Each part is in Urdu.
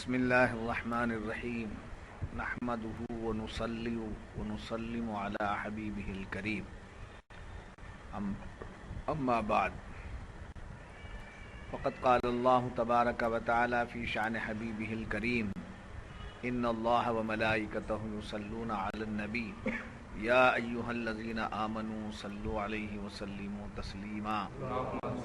بسم اللہ الرحمن الرحیم نحمده ونصلی ونسلم علی حبیبہ الکریم اما بعد فقد قال اللہ تبارک وتعالی فی شأن حبیبہ الکریم ان اللہ وملائکتہ یصلون علی النبی یا ایہا الذین آمنوا صلوا علیہ وسلموا تسلیما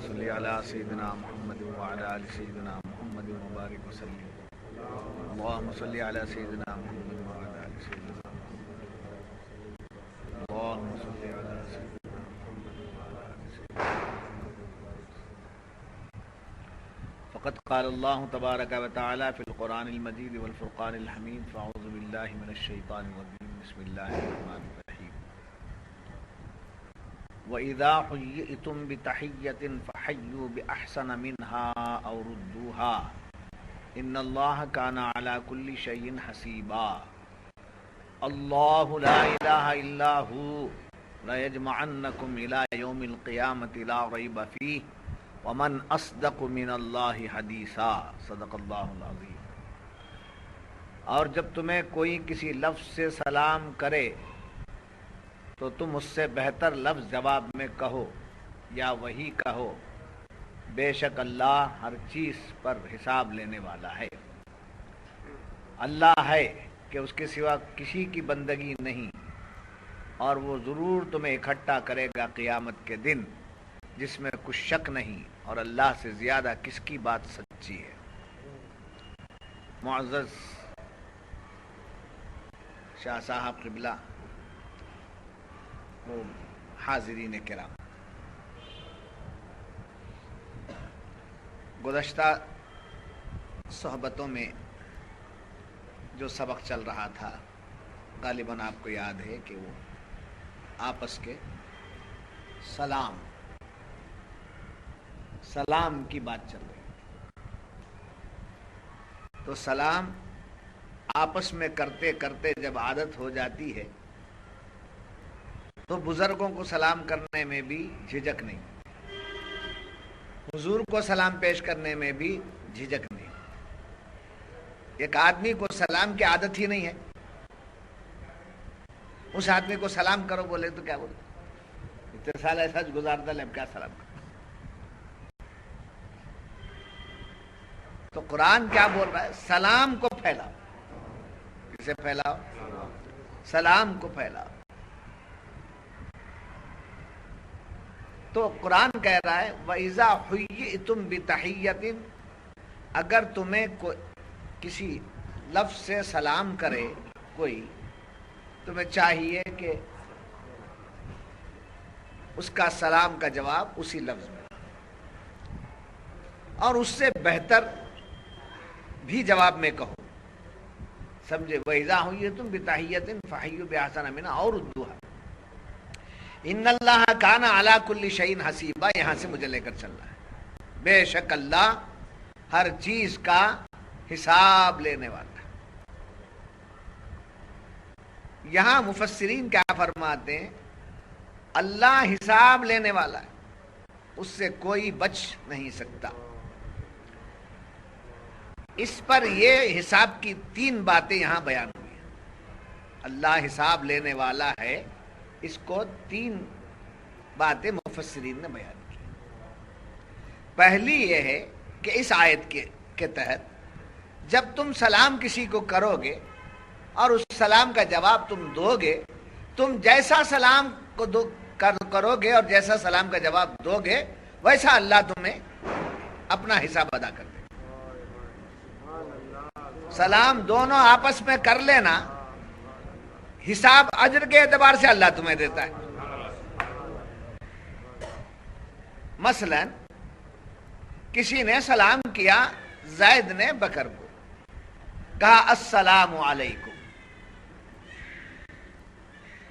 صلی علی سیدنا محمد وعلی آل سیدنا محمد وبارک وسلم اللهم صل على سيدنا محمد وعلى آل سيدنا محمد اللهم صل على سيدنا محمد وعلى آل سيدنا محمد فقد قال الله تبارك وتعالى في القرآن المجيد والفرقان الحميد فأعوذ بالله من الشيطان الرجيم بسم الله الرحمن الرحيم وإذا حييتم بتحية فحيوا بأحسن منها أو ردوها ان اللہ کان علی کل شیء حسیبا اللہ لا الہ الا ہو لیجمعنکم الی یوم القیامۃ لا ریب فیہ ومن اصدق من اللہ حدیثا صدق اللہ العظیم۔ اور جب تمہیں کوئی کسی لفظ سے سلام کرے تو تم اس سے بہتر لفظ جواب میں کہو یا وہی کہو، بے شک اللہ ہر چیز پر حساب لینے والا ہے۔ اللہ ہے کہ اس کے سوا کسی کی بندگی نہیں، اور وہ ضرور تمہیں اکٹھا کرے گا قیامت کے دن جس میں کچھ شک نہیں، اور اللہ سے زیادہ کس کی بات سچی ہے۔ معزز شاہ صاحب قبلہ، وہ حاضرین کرام، گزشتہ صحبتوں میں جو سبق چل رہا تھا غالباً آپ کو یاد ہے کہ وہ آپس کے سلام کی بات چل رہی ہے۔ تو سلام آپس میں کرتے کرتے جب عادت ہو جاتی ہے تو بزرگوں کو سلام کرنے میں بھی جھجک نہیں، حضور کو سلام پیش کرنے میں بھی جھجک نہیں۔ ایک آدمی کو سلام کی عادت ہی نہیں ہے، اس آدمی کو سلام کرو بولے تو کیا بولے، اتنے سال ایسا گزارتا ہے اب کیا سلام کرو۔ تو قرآن کیا بول رہا ہے؟ سلام کو پھیلاؤ۔ کسے پھیلاؤ؟ سلام کو پھیلاؤ۔ تو قرآن کہہ رہا ہے وَإِذَا حُيِّئْتُمْ بِتَحِيَّةٍ، اگر تمہیں کسی لفظ سے سلام کرے کوئی، تمہیں چاہیے کہ اس کا سلام کا جواب اسی لفظ میں، اور اس سے بہتر بھی جواب میں کہو، سمجھے؟ وَإِذَا حُيِّئْتُمْ بِتَحِيَّةٍ فَحَيُّوا بِأَحْسَنَ مِنْهَا أَوْ رُدُّوهَا ان اللہ کان علی کل شیء حسیبا۔ یہاں سے مجھے لے کر چل رہا ہے، بے شک اللہ ہر چیز کا حساب لینے والا ہے۔ یہاں مفسرین کیا فرماتے ہیں؟ اللہ حساب لینے والا ہے، اس سے کوئی بچ نہیں سکتا۔ اس پر یہ حساب کی تین باتیں یہاں بیان ہوئی ہیں۔ اللہ حساب لینے والا ہے، اس کو تین باتیں مفسرین نے بیان کی۔ پہلی یہ ہے کہ اس آیت کے تحت جب تم سلام کسی کو کرو گے اور اس سلام کا جواب تم دو گے، تم جیسا سلام کو کرو گے اور جیسا سلام کا جواب دو گے ویسا اللہ تمہیں اپنا حساب ادا کر دے۔ سلام دونوں آپس میں کر لینا، حساب اجر کے اعتبار سے اللہ تمہیں دیتا ہے۔ مثلا کسی نے سلام کیا زید نے بکر کو، کہا السلام علیکم،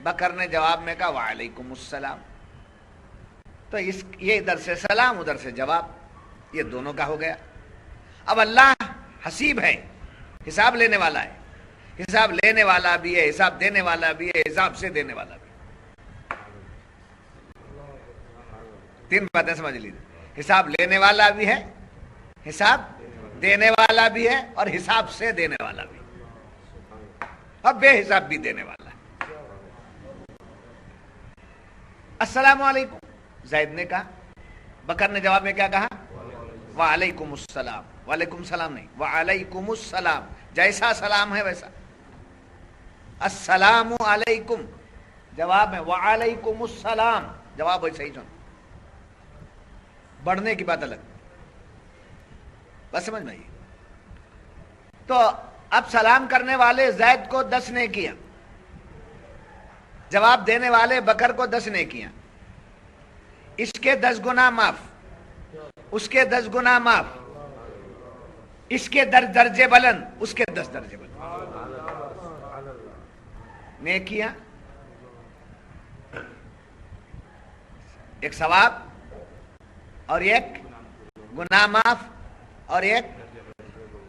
بکر نے جواب میں کہا وعلیکم السلام، تو یہ ادھر سے سلام ادھر سے جواب، یہ دونوں کا ہو گیا۔ اب اللہ حسیب ہے، حساب لینے والا ہے، حساب لینے والا بھی ہے، حساب دینے والا بھی ہے، حساب سے دینے والا بھی۔ تین باتیں سمجھ لیجیے، حساب لینے والا بھی ہے، حساب دینے والا بھی ہے اور حساب سے دینے والا بھی، اور بے حساب بھی دینے والا ہے۔ السلام علیکم زید نے کہا، بکر نے جواب میں کیا کہا؟ وعلیکم السلام۔ وعلیکم السلام نہیں، وعلیکم السلام، جیسا سلام ہے ویسا۔ السلام علیکم جواب میں، وعلیکم السلام جواب ویسا ہی سن، بڑھنے کی بات الگ، بس سمجھ میں آئی؟ تو اب سلام کرنے والے زید کو 10 نے کیا، جواب دینے والے بکر کو 10 نے کیا، اس کے 10 گنا معاف، اس کے 10 گنا معاف، اس کے درجے بلند، اس کے 10 درجے بلند نیکیاں، ایک ثواب اور ایک گناہ معاف اور ایک،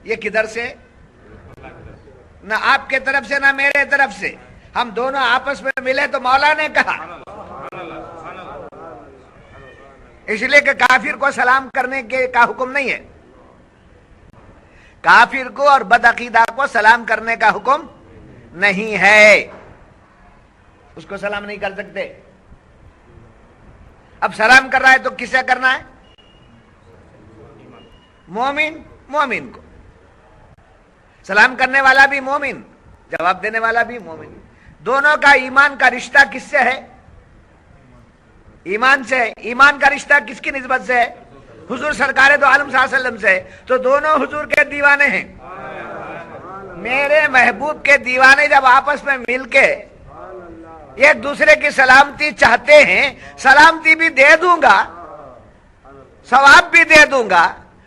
یہ کدھر سے؟ نہ آپ کے طرف سے نہ میرے طرف سے، ہم دونوں آپس میں ملے تو مولا نے کہا، اس لیے کہ کافر کو سلام کرنے کا حکم نہیں ہے، کافر کو اور بدعقیدہ کو سلام کرنے کا حکم نہیں ہے، اس کو سلام نہیں کر سکتے۔ اب سلام کر رہا ہے تو کسے کرنا ہے؟ مومن کو، سلام کرنے والا بھی مومن، جواب دینے والا بھی مومن، دونوں کا ایمان کا رشتہ کس سے ہے؟ ایمان سے ہے۔ ایمان کا رشتہ کس کی نسبت سے ہے؟ حضور سرکار دو عالم صلی اللہ علیہ وسلم سے، تو دونوں حضور کے دیوانے ہیں، میرے محبوب کے دیوانے جب آپس میں مل کے ایک دوسرے کی سلامتی چاہتے ہیں، سلامتی بھی دے دوں گا، ثواب بھی دے دوں گا،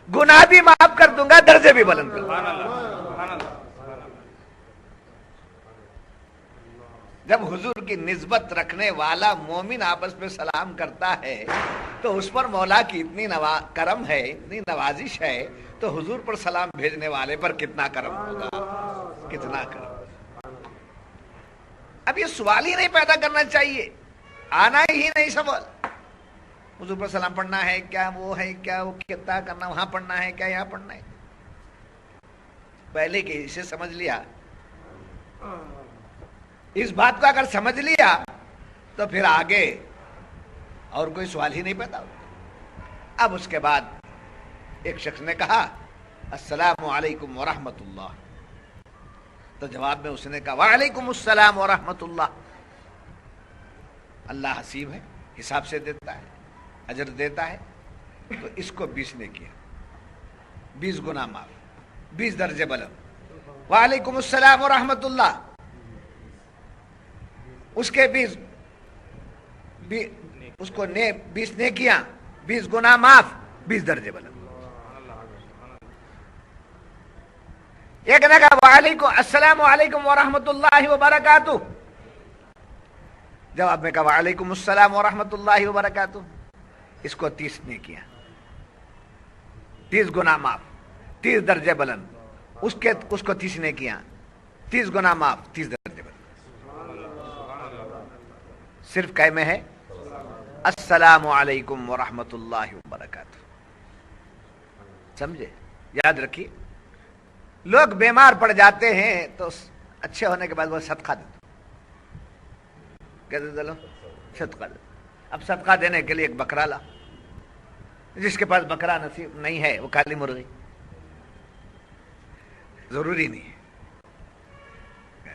گناہ بھی معاف کر دوں گا، درجے بھی بلند کر دوں گا۔ جب حضور کی نسبت رکھنے والا مومن آپس میں سلام کرتا ہے تو اس پر مولا کی اتنی کرم ہے، اتنی نوازش ہے، تو حضور پر سلام بھیجنے والے پر کتنا کرم ہوگا، کتنا کرم۔ اب یہ سوال ہی نہیں پیدا کرنا چاہیے، آنا ہی نہیں سوال، حضور پر سلام پڑھنا ہے کیا، وہ ہے کیا، وہ کتنا کرنا، وہاں پڑھنا ہے کیا، یہاں پڑھنا ہے، پہلے کہ اسے سمجھ لیا، اس بات کو اگر سمجھ لیا تو پھر آگے اور کوئی سوال ہی نہیں پیدا ہوتا۔ اب اس کے بعد ایک شخص نے کہا السلام علیکم ورحمۃ اللہ، تو جواب میں اس نے کہا وعلیکم السلام ورحمۃ اللہ۔ اللہ حسیب ہے، حساب سے دیتا ہے، اجر دیتا ہے، تو اس کو 20 نے کیا، 20 گنا معاف، 20 درجے بلند۔ وعلیکم السلام ورحمۃ اللہ، اس کے 20 اس کو 20 نے کیا، 20 گنا معاف، 20 درجے بلند۔ ایک نے کہا وعلیکم السلام علیکم ورحمۃ اللہ وبرکاتہ، جواب میں کہا وعلیکم السلام ورحمۃ اللہ وبرکاتہ، اس کو 30 نے کیا، 30 گنا معاف، 30 درجے بلند، اس کو 30 نے کیا، 30 گنا معاف، 30 درجے بلند۔ صرف کہے میں ہے السلام علیکم ورحمۃ اللہ وبرکاتہ، سمجھے؟ یاد رکھیے، لوگ بیمار پڑ جاتے ہیں تو اچھے ہونے کے بعد وہ صدقہ دیتے، کہتے چلو صدقہ دے، اب صدقہ دینے کے لیے ایک بکرا لا، جس کے پاس بکرا نصیب نہیں ہے وہ کالی مرغی، ضروری نہیں ہے،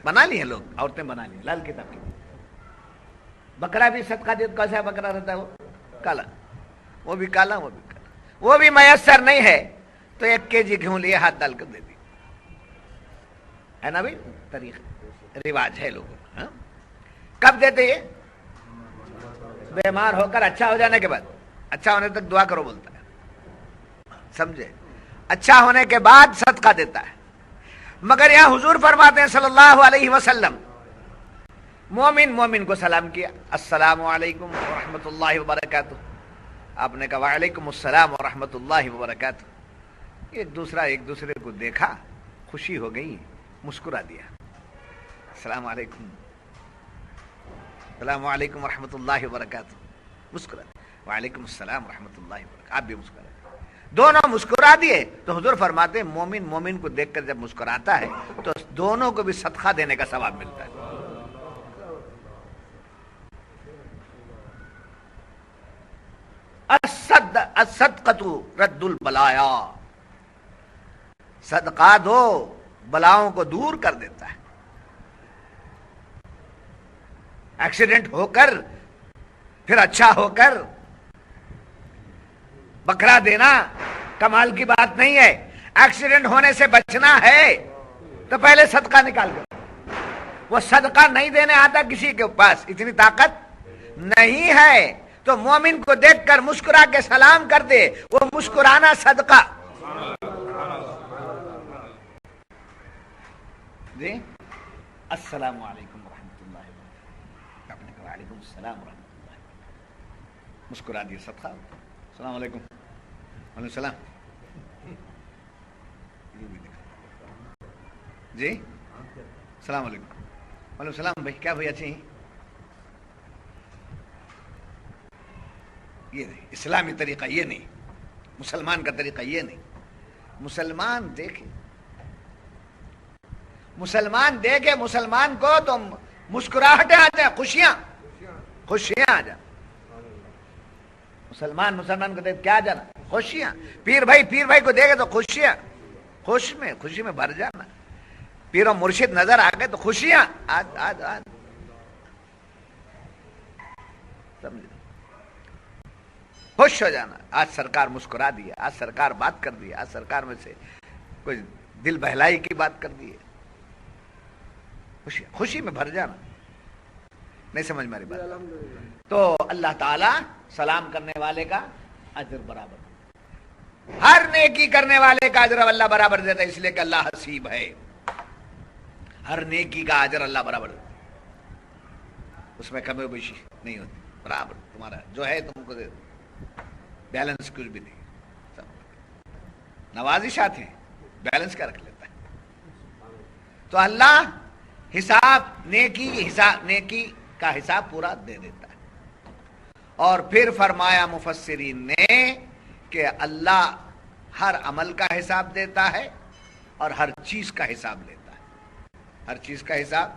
بنا لی ہیں لوگ، عورتیں بنا لی ہیں لال کتاب کی، بکرا بھی صدقہ دے، کیسا بکرا رہتا ہے وہ کالا، وہ بھی کالا، وہ بھی کالا، وہ بھی میسر نہیں ہے تو 1 kg گیہوں لیے ہاتھ ڈال کر دے دی، ہے نا بھائی، طریقہ رواج ہے لوگوں کا۔ ہاں؟ کب دیتے یہ؟ بیمار ہو کر اچھا ہو جانے کے بعد، اچھا ہونے تک دعا کرو بولتا ہے، سمجھے؟ اچھا ہونے کے بعد صدقہ دیتا ہے، مگر یہاں حضور فرماتے ہیں صلی اللہ علیہ وسلم، مومن کو سلام کیا السلام علیکم ورحمۃ اللہ وبرکاتہ، آپ نے کہا وعلیکم السلام ورحمۃ اللہ وبرکاتہ، ایک دوسرے کو دیکھا، خوشی ہو گئی، مسکرا دیا، السلام علیکم، السلام علیکم ورحمۃ اللہ وبرکاتہ، مسکرا دیا، وعلیکم السلام ورحمۃ اللہ وبرکاتہ، آپ بھی مسکرا دیا، دونوں مسکرا دیے تو حضور فرماتے ہیں مومن مومن کو دیکھ کر جب مسکراتا ہے تو دونوں کو بھی صدقہ دینے کا ثواب ملتا ہے. الصدقۃ رد البلایا، صدقہ دو بلاؤں کو دور کر دیتا ہے. ایکسیڈنٹ ہو کر پھر اچھا ہو کر بکرا دینا کمال کی بات نہیں ہے. ایکسیڈنٹ ہونے سے بچنا ہے تو پہلے صدقہ نکال دو. وہ صدقہ نہیں دینے آتا کسی کے پاس، اتنی طاقت نہیں ہے، تو مومن کو دیکھ کر مسکرا کے سلام کر دے، وہ مسکرانا صدقہ. جی السلام علیکم ورحمۃ اللہ وبرکاتہ. آپ نے کہا وعلیکم السلام ورحمۃ اللہ، مسکرا دیے صدقہ. السلام علیکم، وعلیکم السلام. جی السلام علیکم، وعلیکم السلام. بھائی کیا بھائی اچھے ہیں؟ یہ نہیں اسلامی طریقہ، یہ نہیں مسلمان کا طریقہ، یہ نہیں. مسلمان دیکھے مسلمان کو تو مسکراہٹیں آ جائیں، خوشیاں آ جائیں. مسلمان کو دیکھ کیا جانا، خوشیاں. پیر بھائی کو دیکھے تو خوشیاں، خوشی میں بھر جانا. پیر و مرشد نظر آ گئے تو خوشیاں آج سمجھ، خوش ہو جانا. آج سرکار مسکرا دیا، آج سرکار بات کر دیا، آج سرکار میں سے کوئی دل بہلائی کی بات کر دی. خوشی میں بھر جانا. نہیں سمجھ میری بات؟ تو اللہ تعالی سلام کرنے والے کا اجر برابر، ہر نیکی کرنے والے کا اجر اللہ برابر دیتا ہے، اس لیے کہ اللہ حسیب ہے. ہر نیکی کا اجر اللہ برابر دیتا ہے، اس میں کمی بیشی نہیں ہوتی، برابر تمہارا جو ہے تم کو دے دو. بیلنس کچھ بھی نہیں، نوازشات ہیں، بیلنس کا رکھ لیتا ہے. تو اللہ نیکی کا حساب پورا دے دیتا ہے. اور پھر فرمایا مفسرین نے کہ اللہ ہر عمل کا حساب دیتا ہے اور ہر چیز کا حساب لیتا ہے. ہر چیز کا حساب،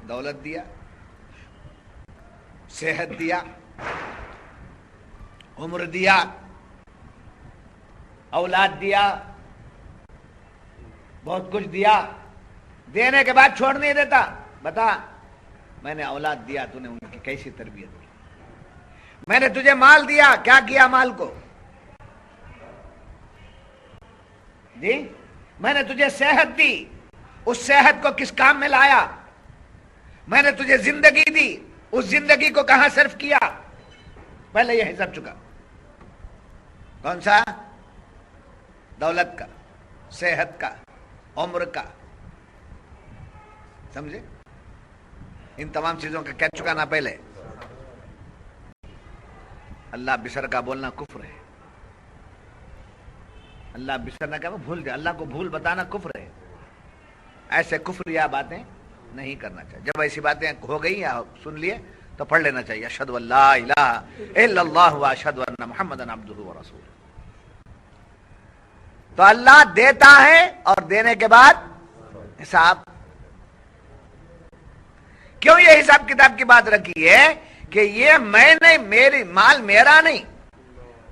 دولت دیا، صحت دیا، عمر دیا، اولاد دیا، بہت کچھ دیا، دینے کے بعد چھوڑ نہیں دیتا. بتا میں نے اولاد دیا، تو نے ان کی کیسی تربیت کی. میں نے تجھے مال دیا، کیا کیا مال کو؟ جی میں نے تجھے صحت دی، اس صحت کو کس کام میں لایا؟ میں نے تجھے زندگی دی، اس زندگی کو کہاں صرف کیا؟ پہلے یہ حساب چکا. کون سا؟ دولت کا، صحت کا، عمر کا. سمجھے؟ ان تمام چیزوں کا کیا چکانا پہلے. اللہ بسر کا بولنا کفر ہے. اللہ بسر نہ کہ بھول جائے، اللہ کو بھول بتانا کفر ہے. ایسے کفریہ باتیں نہیں کرنا چاہیے. جب ایسی باتیں ہو گئی یا سن لیے تو پڑھ لینا چاہیے اشہد ان لا الہ الا اللہ واشہد ان محمدا عبدہ ورسولہ. تو اللہ دیتا ہے اور دینے کے بعد حساب. کیوں یہ حساب کتاب کی بات رکھی ہے؟ کہ یہ میں نہیں، میری مال میرا نہیں،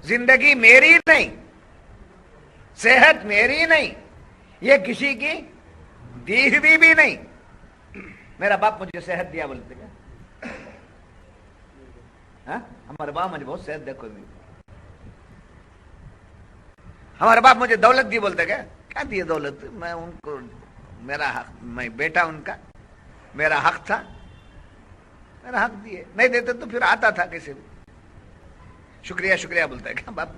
زندگی میری نہیں، صحت میری نہیں، یہ کسی کی دی ہوئی بھی نہیں. میرا باپ مجھے صحت دیا بولتے کیا؟ ہمارے باپ مجھے بہت صحت دیکھو. ہمارے باپ مجھے دولت دی بولتے کیا دی دولت؟ میں ان کو، میرا حق، میں بیٹا ان کا، میرا حق تھا، میرا حق دیے. نہیں دیتے تو پھر آتا تھا کیسے بھی. شکریہ بولتا ہے کیا باپ؟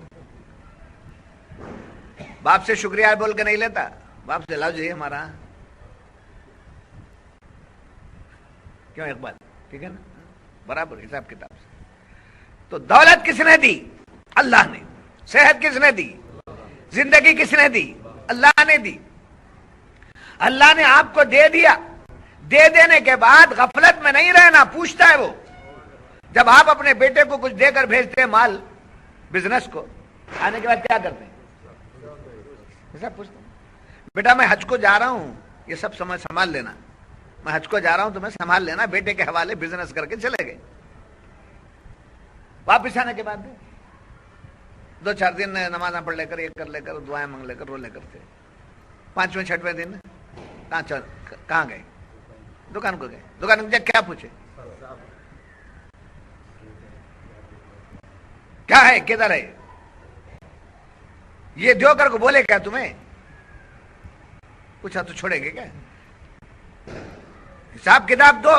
باپ سے شکریہ بول کے نہیں لیتا. باپ سے لاؤ جی ہمارا. کیوں اقبال؟ ٹھیک ہے نا، برابر حساب کتاب سے. تو دولت کس نے دی؟ اللہ نے. صحت کس نے دی؟ زندگی کس نے دی؟ اللہ نے دی. اللہ نے آپ کو دے دیا. دے دینے کے بعد غفلت میں نہیں رہنا، پوچھتا ہے وہ. جب آپ اپنے بیٹے کو کچھ دے کر بھیجتے ہیں مال، بزنس کو، آنے کے بعد کیا کرتے ہیں؟ حساب پوچھتا ہوں بیٹا میں حج کو جا رہا ہوں، یہ سب سنبھال لینا، میں حج کو جا رہا ہوں تمہیں سنبھال لینا، بیٹے کے حوالے بزنس کر کے چلے گئے، واپس آنے کے بعد 2-4 دن نمازاں پڑھ لے کر، یہ کر لے کر، دعائیں مانگ لے کر، رو لے کر تھے، 5ویں 6ویں دن کہاں گئے؟ دکان کو گئے، دکان کو کیا پوچھے کیا ہے کدھر ہے، یہ دیو کر کو بولے کیا تمہیں؟ پوچھا تو چھوڑیں گے کیا؟ حساب کتاب دو،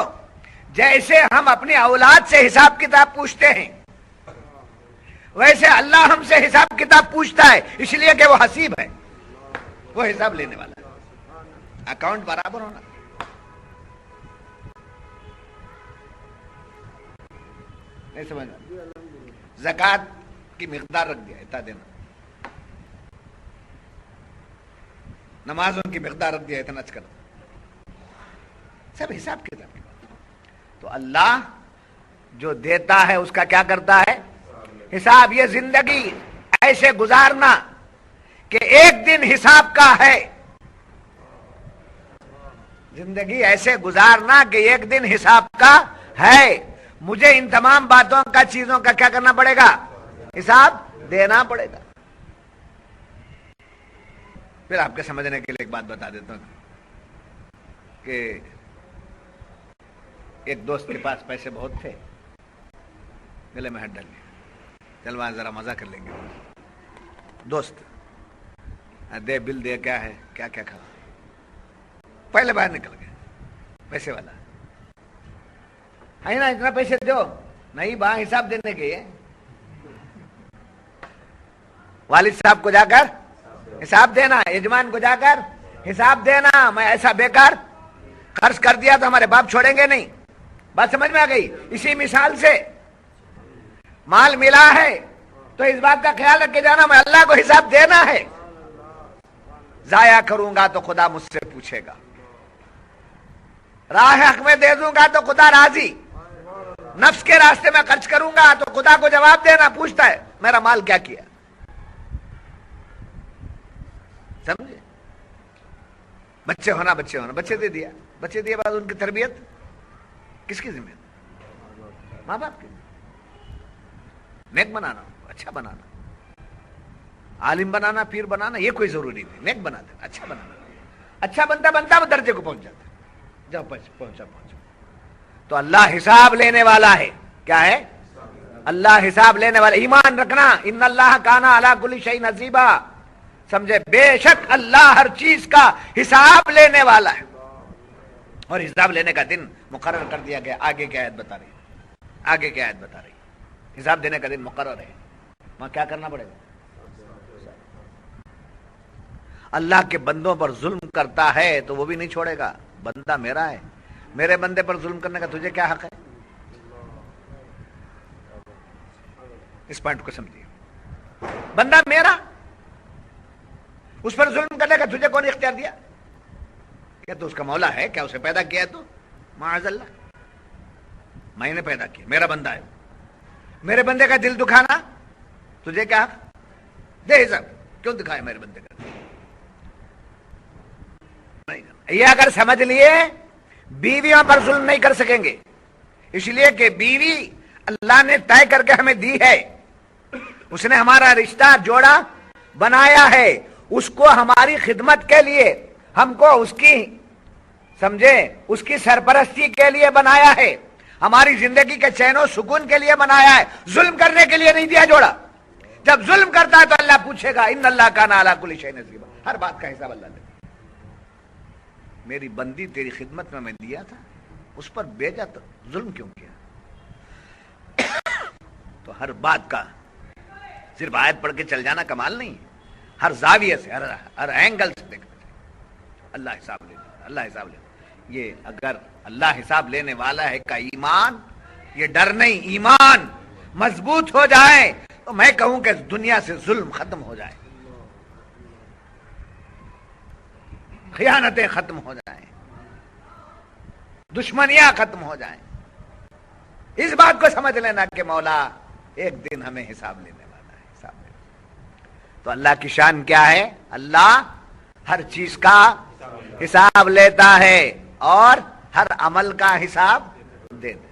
جیسے ہم اپنی اولاد سے حساب کتاب پوچھتے ہیں ویسے اللہ ہم سے حساب کتاب پوچھتا ہے، اس لیے کہ وہ حسیب ہے، وہ حساب لینے والا ہے، اکاؤنٹ برابر ہونا۔ نہیں سمجھ زکات کی مقدار رکھ دیا اتنا دینا، نمازوں کی مقدار رکھ دیا اتنا کرنا، سب حساب کتاب کی بات۔ تو اللہ جو دیتا ہے اس کا کیا کرتا ہے؟ حساب۔ یہ زندگی ایسے گزارنا کہ ایک دن حساب کا ہے، زندگی ایسے گزارنا کہ ایک دن حساب کا ہے، مجھے ان تمام باتوں کا، چیزوں کا کیا کرنا پڑے گا؟ حساب دینا پڑے گا۔ پھر آپ کے سمجھنے کے لیے ایک بات بتا دیتا ہوں کہ ایک دوست کے پاس پیسے بہت تھے، گلے میں ہاتھ ڈال لیا، چل وہاں ذرا مزہ کر لیں گے۔ دوست دے بل دے، کیا ہے کیا کیا کھا، پہلے باہر نکل گئے، پیسے والا ہے نا، اتنا پیسے دو، نہیں وہاں حساب دینے کے، والد صاحب کو جا کر حساب دینا، یجمان کو جا کر حساب دینا، میں ایسا بیکار خرچ کر دیا تو ہمارے باپ چھوڑیں گے نہیں۔ بات سمجھ میں آ گئی؟ اسی مثال سے مال ملا ہے تو اس بات کا خیال رکھ کے جانا میں اللہ کو حساب دینا ہے، ضائع کروں گا تو خدا مجھ سے پوچھے گا، راہ حق میں دے دوں گا تو خدا راضی، نفس کے راستے میں خرچ کروں گا تو خدا کو جواب دینا، پوچھتا ہے میرا مال کیا کیا، سمجھے؟ بچے ہونا، بچے دے دیا، بچے دیا بعد ان کی تربیت کس کی ذمہ؟ ماں باپ کی۔ نیک بنانا، اچھا بنانا، عالم بنانا، پیر بنانا یہ کوئی ضروری نہیں، نیک بنا دینا، اچھا بنانا، اچھا بنتا وہ درجے کو پہنچ جاتا ہے، جب پہنچا تو اللہ حساب لینے والا ہے۔ کیا ہے؟ اللہ حساب لینے والا۔ ایمان رکھنا، ان اللہ کان علی کل شیء حسیبا، سمجھے؟ بے شک اللہ ہر چیز کا حساب لینے والا ہے، اور حساب لینے کا دن مقرر کر دیا گیا۔ آگے کی آیت بتا رہی ہے، آگے کی آیت بتا رہی ہے، حساب دینے کا دن مقرر ہے، وہاں کیا کرنا پڑے گا؟ اللہ کے بندوں پر ظلم کرتا ہے تو وہ بھی نہیں چھوڑے گا، بندہ میرا ہے، میرے بندے پر ظلم کرنے کا تجھے کیا حق ہے؟ اس پوائنٹ کو سمجھیے، بندہ میرا، اس پر ظلم کرنے کا تجھے کون اختیار دیا؟ کیا تو اس کا مولا ہے؟ کیا اسے پیدا کیا ہے تو؟ معاذ اللہ، میں نے پیدا کیا، میرا بندہ ہے، میرے بندے کا دل دکھانا تجھے کیا حق؟ دے حساب، کیوں دکھائے میرے بندے کا؟ یہ اگر سمجھ لیے بیویوں پر ظلم نہیں کر سکیں گے، اس لیے کہ بیوی اللہ نے طے کر کے ہمیں دی ہے، اس نے ہمارا رشتہ جوڑا بنایا ہے، اس کو ہماری خدمت کے لیے، ہم کو اس کی، سمجھے، اس کی سرپرستی کے لیے بنایا ہے، ہماری زندگی کے چین و سکون کے لیے بنایا ہے، ظلم کرنے کے لیے نہیں دیا جوڑا۔ جب ظلم کرتا ہے تو اللہ پوچھے گا، ان اللہ کان علی کل شیء حسیبا، ہر بات کا حساب اللہ دے۔ میری بندی تیری خدمت میں دیا تھا، اس پر بھیجا تو ظلم کیوں کیا؟ تو ہر بات کا صرف آیت پڑھ کے چل جانا کمال نہیں ہے، ہر زاویے سے، ہر اینگل سے دیکھنا چاہیے۔ اللہ حساب لے، اللہ حساب لے۔ یہ اگر اللہ حساب لینے والا ہے کا ایمان، یہ ڈر نہیں، ایمان مضبوط ہو جائے تو میں کہوں کہ دنیا سے ظلم ختم ہو جائے، خیانتیں ختم ہو جائیں، دشمنیاں ختم ہو جائیں۔ اس بات کو سمجھ لینا کہ مولا ایک دن ہمیں حساب لینے والا ہے، حساب لینے۔ تو اللہ کی شان کیا ہے؟ اللہ ہر چیز کا حساب لیتا ہے اور ہر عمل کا حساب دے دے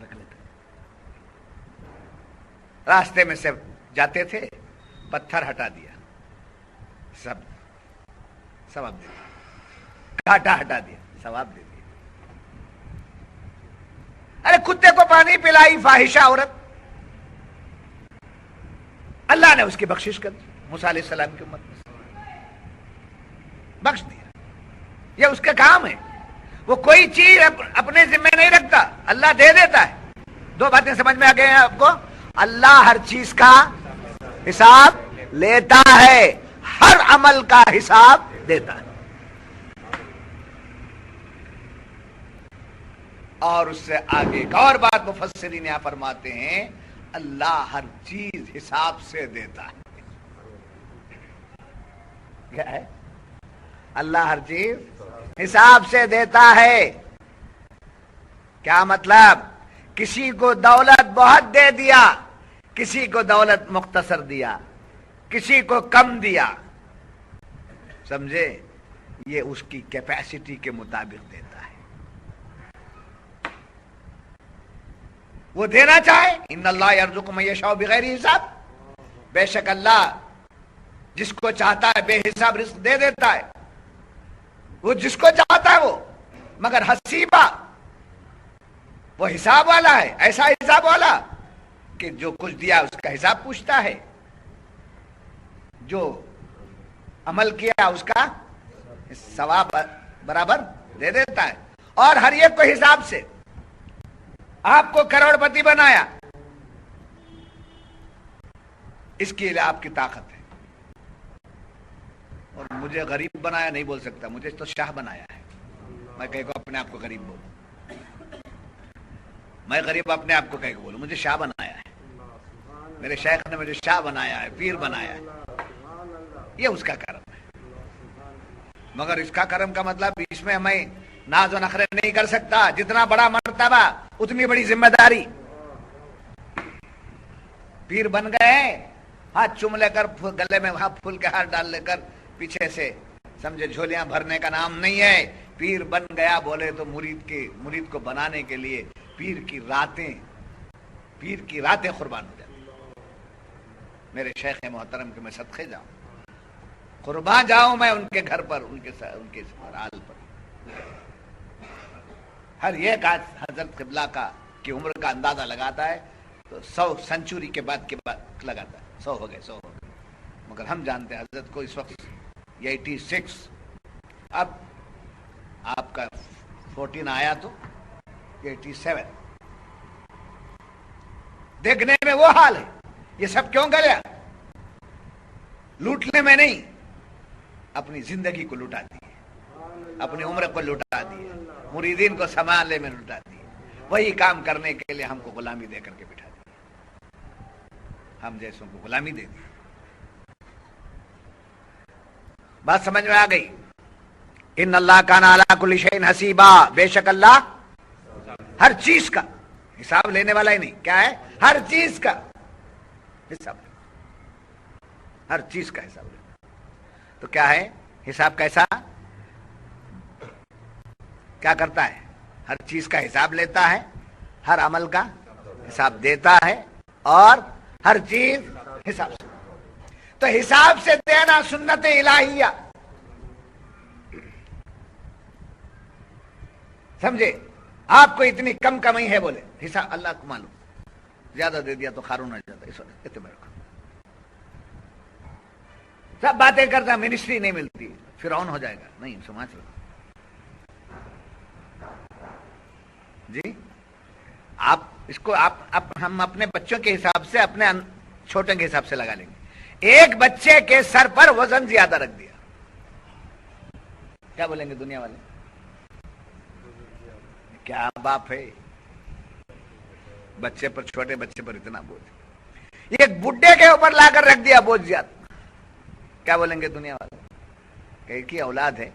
رکھ لیتا ہے۔ راستے میں سے جاتے تھے، پتھر ہٹا دیا، سب ثواب دے دیا، کانٹا ہٹا دیا، ثواب دے دیا۔ ارے کتے کو پانی پلائی فاحشہ عورت، اللہ نے اس کی بخشش کر دی، موسیٰ علیہ السلام کی امت میں بخش دیا۔ یہ اس کا کام ہے، وہ کوئی چیز اپنے ذمہ نہیں رکھتا، اللہ دے دیتا ہے۔ دو باتیں سمجھ میں آ گئے ہیں آپ کو؟ اللہ ہر چیز کا حساب لیتا ہے، ہر عمل کا حساب دیتا ہے، اور اس سے آگے ایک اور بات مفسرین یہاں فرماتے ہیں، اللہ ہر چیز حساب سے دیتا ہے۔ کیا ہے؟ اللہ ہر چیز حساب سے دیتا ہے۔ کیا مطلب؟ کسی کو دولت بہت دے دیا، کسی کو دولت مختصر دیا، کسی کو کم دیا، سمجھے؟ یہ اس کی کیپیسٹی کے مطابق دیتا ہے۔ وہ دینا چاہے، ان اللہ یرزق من یشاء بغیر حساب، بے شک اللہ جس کو چاہتا ہے بے حساب رزق دے دیتا ہے، وہ جس کو چاہتا ہے وہ، مگر حسیبہ وہ حساب والا ہے، ایسا حساب والا کہ جو کچھ دیا اس کا حساب پوچھتا ہے، جو عمل کیا اس کا ثواب برابر دے دیتا ہے، اور ہر ایک کو حساب سے۔ آپ کو کروڑ پتی بنایا، اس کے لیے آپ کی طاقت ہے، اور مجھے غریب بنایا نہیں بول سکتا، مجھے تو شاہ بنایا ہے۔ میں کہیں کو اپنے آپ کو غریب بولوں، میں غریب اپنے آپ کو کہیں کو بولوں، مجھے شاہ بنایا ہے، میرے شیخ نے مجھے شاہ بنایا ہے، پیر بنایا ہے، یہ اس کا کرم ہے۔ مگر اس کا کرم کا مطلب اس میں ہمیں ناز و نخرے نہیں کر سکتا، جتنا بڑا مرتبہ اتنی بڑی ذمہ داری۔ پیر بن گئے، ہاتھ چوم لے کر گلے میں وہاں پھول کے ہار ڈال لے کر پیچھے سے سمجھے جھولیاں بھرنے کا نام نہیں ہے۔ پیر بن گیا بولے تو مرید کو بنانے کے لیے پیر کی راتیں قربان ہو جاتی۔ میرے شیخ محترم کے میں صدقے جاؤں، قربان جاؤں میں ان کے گھر پر، ان کے حال پر۔ ہر ایک آج حضرت قبلہ کی عمر کا اندازہ لگاتا ہے تو 100 سنچوری کے بعد لگاتا ہے، 100 ہو گئے، مگر ہم جانتے ہیں حضرت کو اس وقت 86، اب آپ کا 14 آیا تو 87۔ دیکھنے میں وہ حال ہے۔ یہ سب کیوں کرے؟ لوٹنے میں نہیں، اپنی زندگی کو لوٹا دی، اپنی عمر کو لوٹا دی، مریدین کو سنبھالنے میں لوٹا دی، وہی کام کرنے کے لیے ہم کو غلامی دے کر کے بٹھا دی، ہم جیسوں کو غلامی دے دی۔ بات سمجھ میں آ گئی؟ ان اللہ کان علی کل شیء حسیبا، بے شک اللہ ہر چیز کا حساب لینے والا ہی نہیں، کیا ہے؟ ہر چیز کا حساب، ہر چیز کا حساب لینا۔ تو کیا ہے حساب؟ کیسا؟ کیا کرتا ہے؟ ہر چیز کا حساب لیتا ہے، ہر عمل کا حساب دیتا ہے، اور ہر چیز حساب سے۔ تو حساب سے دینا سنت الہیہ، سمجھے؟ آپ کو اتنی کم کمی ہے بولے حساب اللہ کو معلوم، زیادہ دے دیا تو خارون آ جاتا، اس وقت اتنے رکھو، سب باتیں کرتا، منسٹری نہیں ملتی، فرعون ہو جائے گا، نہیں سمجھ لو جی۔ آپ اس کو ہم اپنے بچوں کے حساب سے، اپنے چھوٹے کے حساب سے لگا لیں گے۔ ایک بچے کے سر پر وزن زیادہ رکھ دیا، کیا بولیں گے دنیا والے؟ کیا باپ ہے بچے پر، چھوٹے بچے پر اتنا بوجھ؟ ایک بڈھے کے اوپر لا کر رکھ دیا بوجھ زیادہ، کیا بولیں گے دنیا والے؟ کہ ایک ہی اولاد ہے،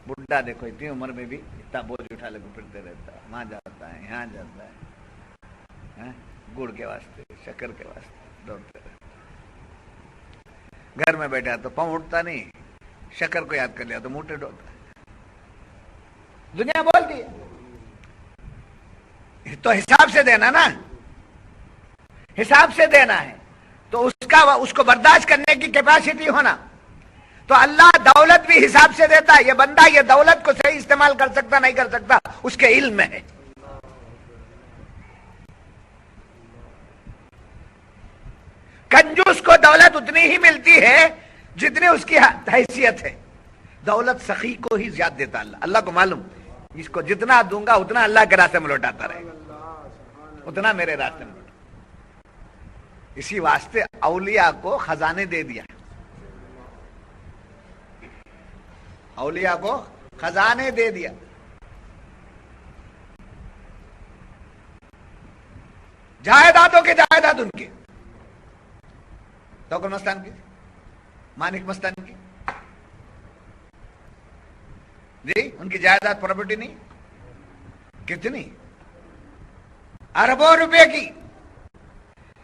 بڈھا دیکھو اتنی عمر میں بھی اتنا بوجھ اٹھا لے کے پھرتے رہتا ہے، وہاں جاتا ہے، یہاں جاتا ہے، گڑ کے واسطے، شکر کے واسطے دوڑتے رہتا ہے۔ گھر میں بیٹھا تو پاؤں اٹھتا نہیں، شکر کو یاد کر لیا تو منہ ٹیڑھ ہوتا ہے. دنیا بولتی ہے تو حساب سے دینا نا، حساب سے دینا ہے تو اس کو برداشت کرنے کی کیپیسٹی ہونا. تو اللہ دولت بھی حساب سے دیتا ہے. یہ بندہ یہ دولت کو صحیح استعمال کر سکتا نہیں کر سکتا اس کے علم میں ہے. کنجوس کو دولت اتنی ہی ملتی ہے جتنی اس کی حیثیت ہے. دولت سخی کو ہی زیادہ دیتا اللہ. اللہ کو معلوم اس کو جتنا دوں گا اتنا اللہ کے راستے میں لوٹاتا رہے گا، اتنا میرے راستے میں لوٹا. اسی واسطے اولیاء کو خزانے دے دیا. اولیاء کو خزانے دے دیا. جائیدادوں کے جائیداد ان کے، توکل مستان کی، مانک مستان کی، جی ان کی جائیداد پراپرٹی نہیں کتنی اربوں روپے کی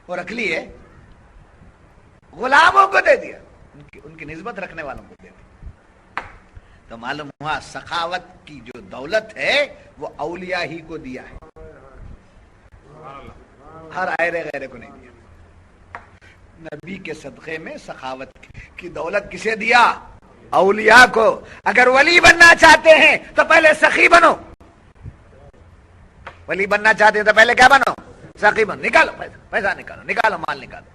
وہ رکھ لی ہے، غلاموں کو دے دیا، ان کی نسبت رکھنے والوں کو دے دیا. تو معلوم ہوا سخاوت کی جو دولت ہے وہ اولیاء ہی کو دیا ہے، ہر ایرے غیرے کو نہیں دیا. نبی کے صدقے میں سخاوت کی دولت کسے دیا؟ اولیاء کو. اگر ولی بننا چاہتے ہیں تو پہلے سخی بنو. ولی بننا چاہتے ہیں تو پہلے کیا بنو؟ سخی بنو. نکالو پیسہ نکالو، نکالو مال نکالو.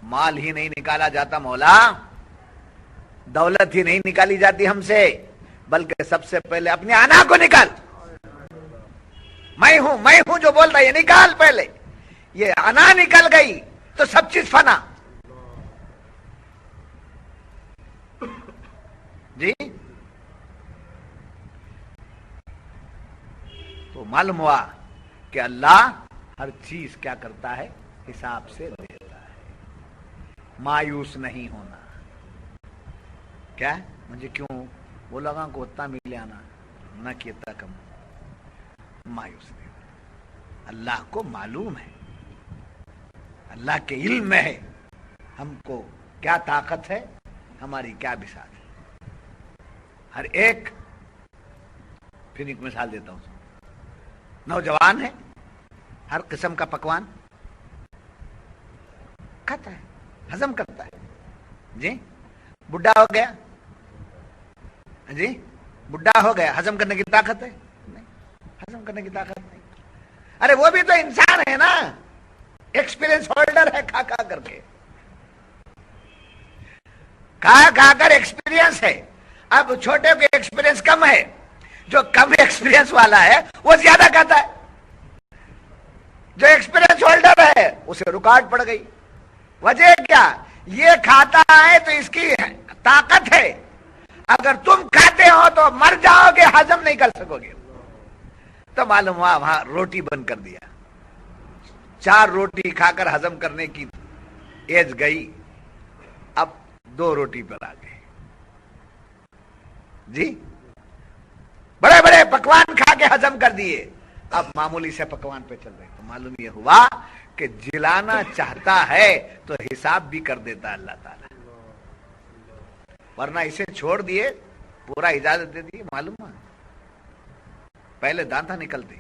مال ہی نہیں نکالا جاتا مولا، دولت ہی نہیں نکالی جاتی ہم سے، بلکہ سب سے پہلے اپنے انا کو نکال. میں ہوں جو بول رہا ہے یہ نکال. پہلے یہ انا نکل گئی تو سب چیز فنا. جی تو معلوم ہوا کہ اللہ ہر چیز کیا کرتا ہے؟ حساب سے دیتا ہے. مایوس نہیں ہونا. کیا مجھے کیوں وہ لوگوں کو اتنا ملے آنا نہ کیتا کم، مایوس نہیں. اللہ کو معلوم ہے، اللہ کے علم میں ہے ہم کو کیا طاقت ہے، ہماری کیا بساط ہے. ہر ایک پھر ایک مثال دیتا ہوں. نوجوان ہے، ہر قسم کا پکوان کھاتا ہے، ہضم کرتا ہے. جی بڈھا ہو گیا، جی بڈھا ہو گیا، ہضم کرنے کی طاقت ہے نہیں، ہضم کرنے کی طاقت نہیں. ارے وہ بھی تو انسان ہے نا، ایکسپیرینس ہولڈر ہے، کھا کھا کر کے کھا کھا کر ایکسپیرینس ہے. اب چھوٹے کو ایکسپیرینس کم ہے، جو کم ایکسپیرینس والا ہے وہ زیادہ کھاتا ہے. جو ایکسپیرینس ہولڈر ہے اسے رکاوٹ پڑ گئی. وجہ کیا؟ یہ کھاتا ہے تو اس کی طاقت ہے. اگر تم کھاتے ہو تو مر جاؤ گے، ہضم نہیں کر سکو گے. تو معلوم ہوا وہاں روٹی بند کر دیا. 4 روٹی کھا کر ہضم کرنے کی ایج گئی، اب 2 روٹی پر آ گئے. جی بڑے بڑے پکوان کھا کے ہضم کر دیے، اب معمولی سے پکوان پہ چل رہے. تو معلوم یہ ہوا کہ جلانا چاہتا ہے تو حساب بھی کر دیتا اللہ تعالی، ورنہ اسے چھوڑ دیے پورا اجازت دے دی. معلوم ہے پہلے دانتا نکلتے.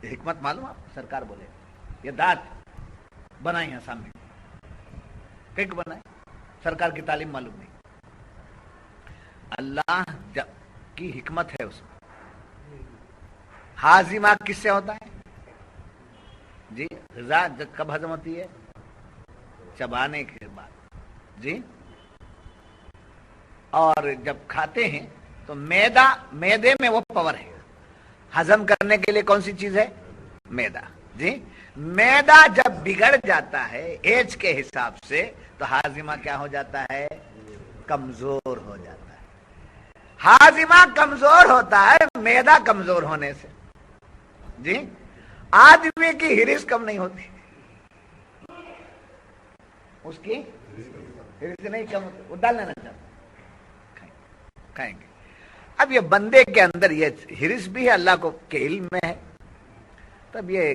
یہ حکمت معلوم ہے؟ سرکار بولے یہ دانت بنائی ہیں سامنے، کیک بنائے؟ سرکار کی تعلیم معلوم نہیں. اللہ کی حکمت ہے اس میں. ہاضمہ کس سے ہوتا ہے؟ جی غذا کب ہضم ہوتی ہے؟ چبانے کے بعد. جی اور جب کھاتے ہیں تو میدے میں وہ پاور ہے. ہضم کرنے کے لیے کون سی چیز ہے؟ میدا. جی میدا جب بگڑ جاتا ہے ایج کے حساب سے تو ہاضمہ کیا ہو جاتا ہے؟ کمزور ہو جاتا ہے. ہاضمہ کمزور ہوتا ہے میدا کمزور ہونے سے. جی آدمی کی ہرس کم نہیں ہوتی، اس کی ہرس نہیں کم ہوتی، وہ ڈال لینا چاہتا کھائیں گے. اب یہ بندے کے اندر یہ ہرس بھی ہے، اللہ کو کے علم میں ہے. تب یہ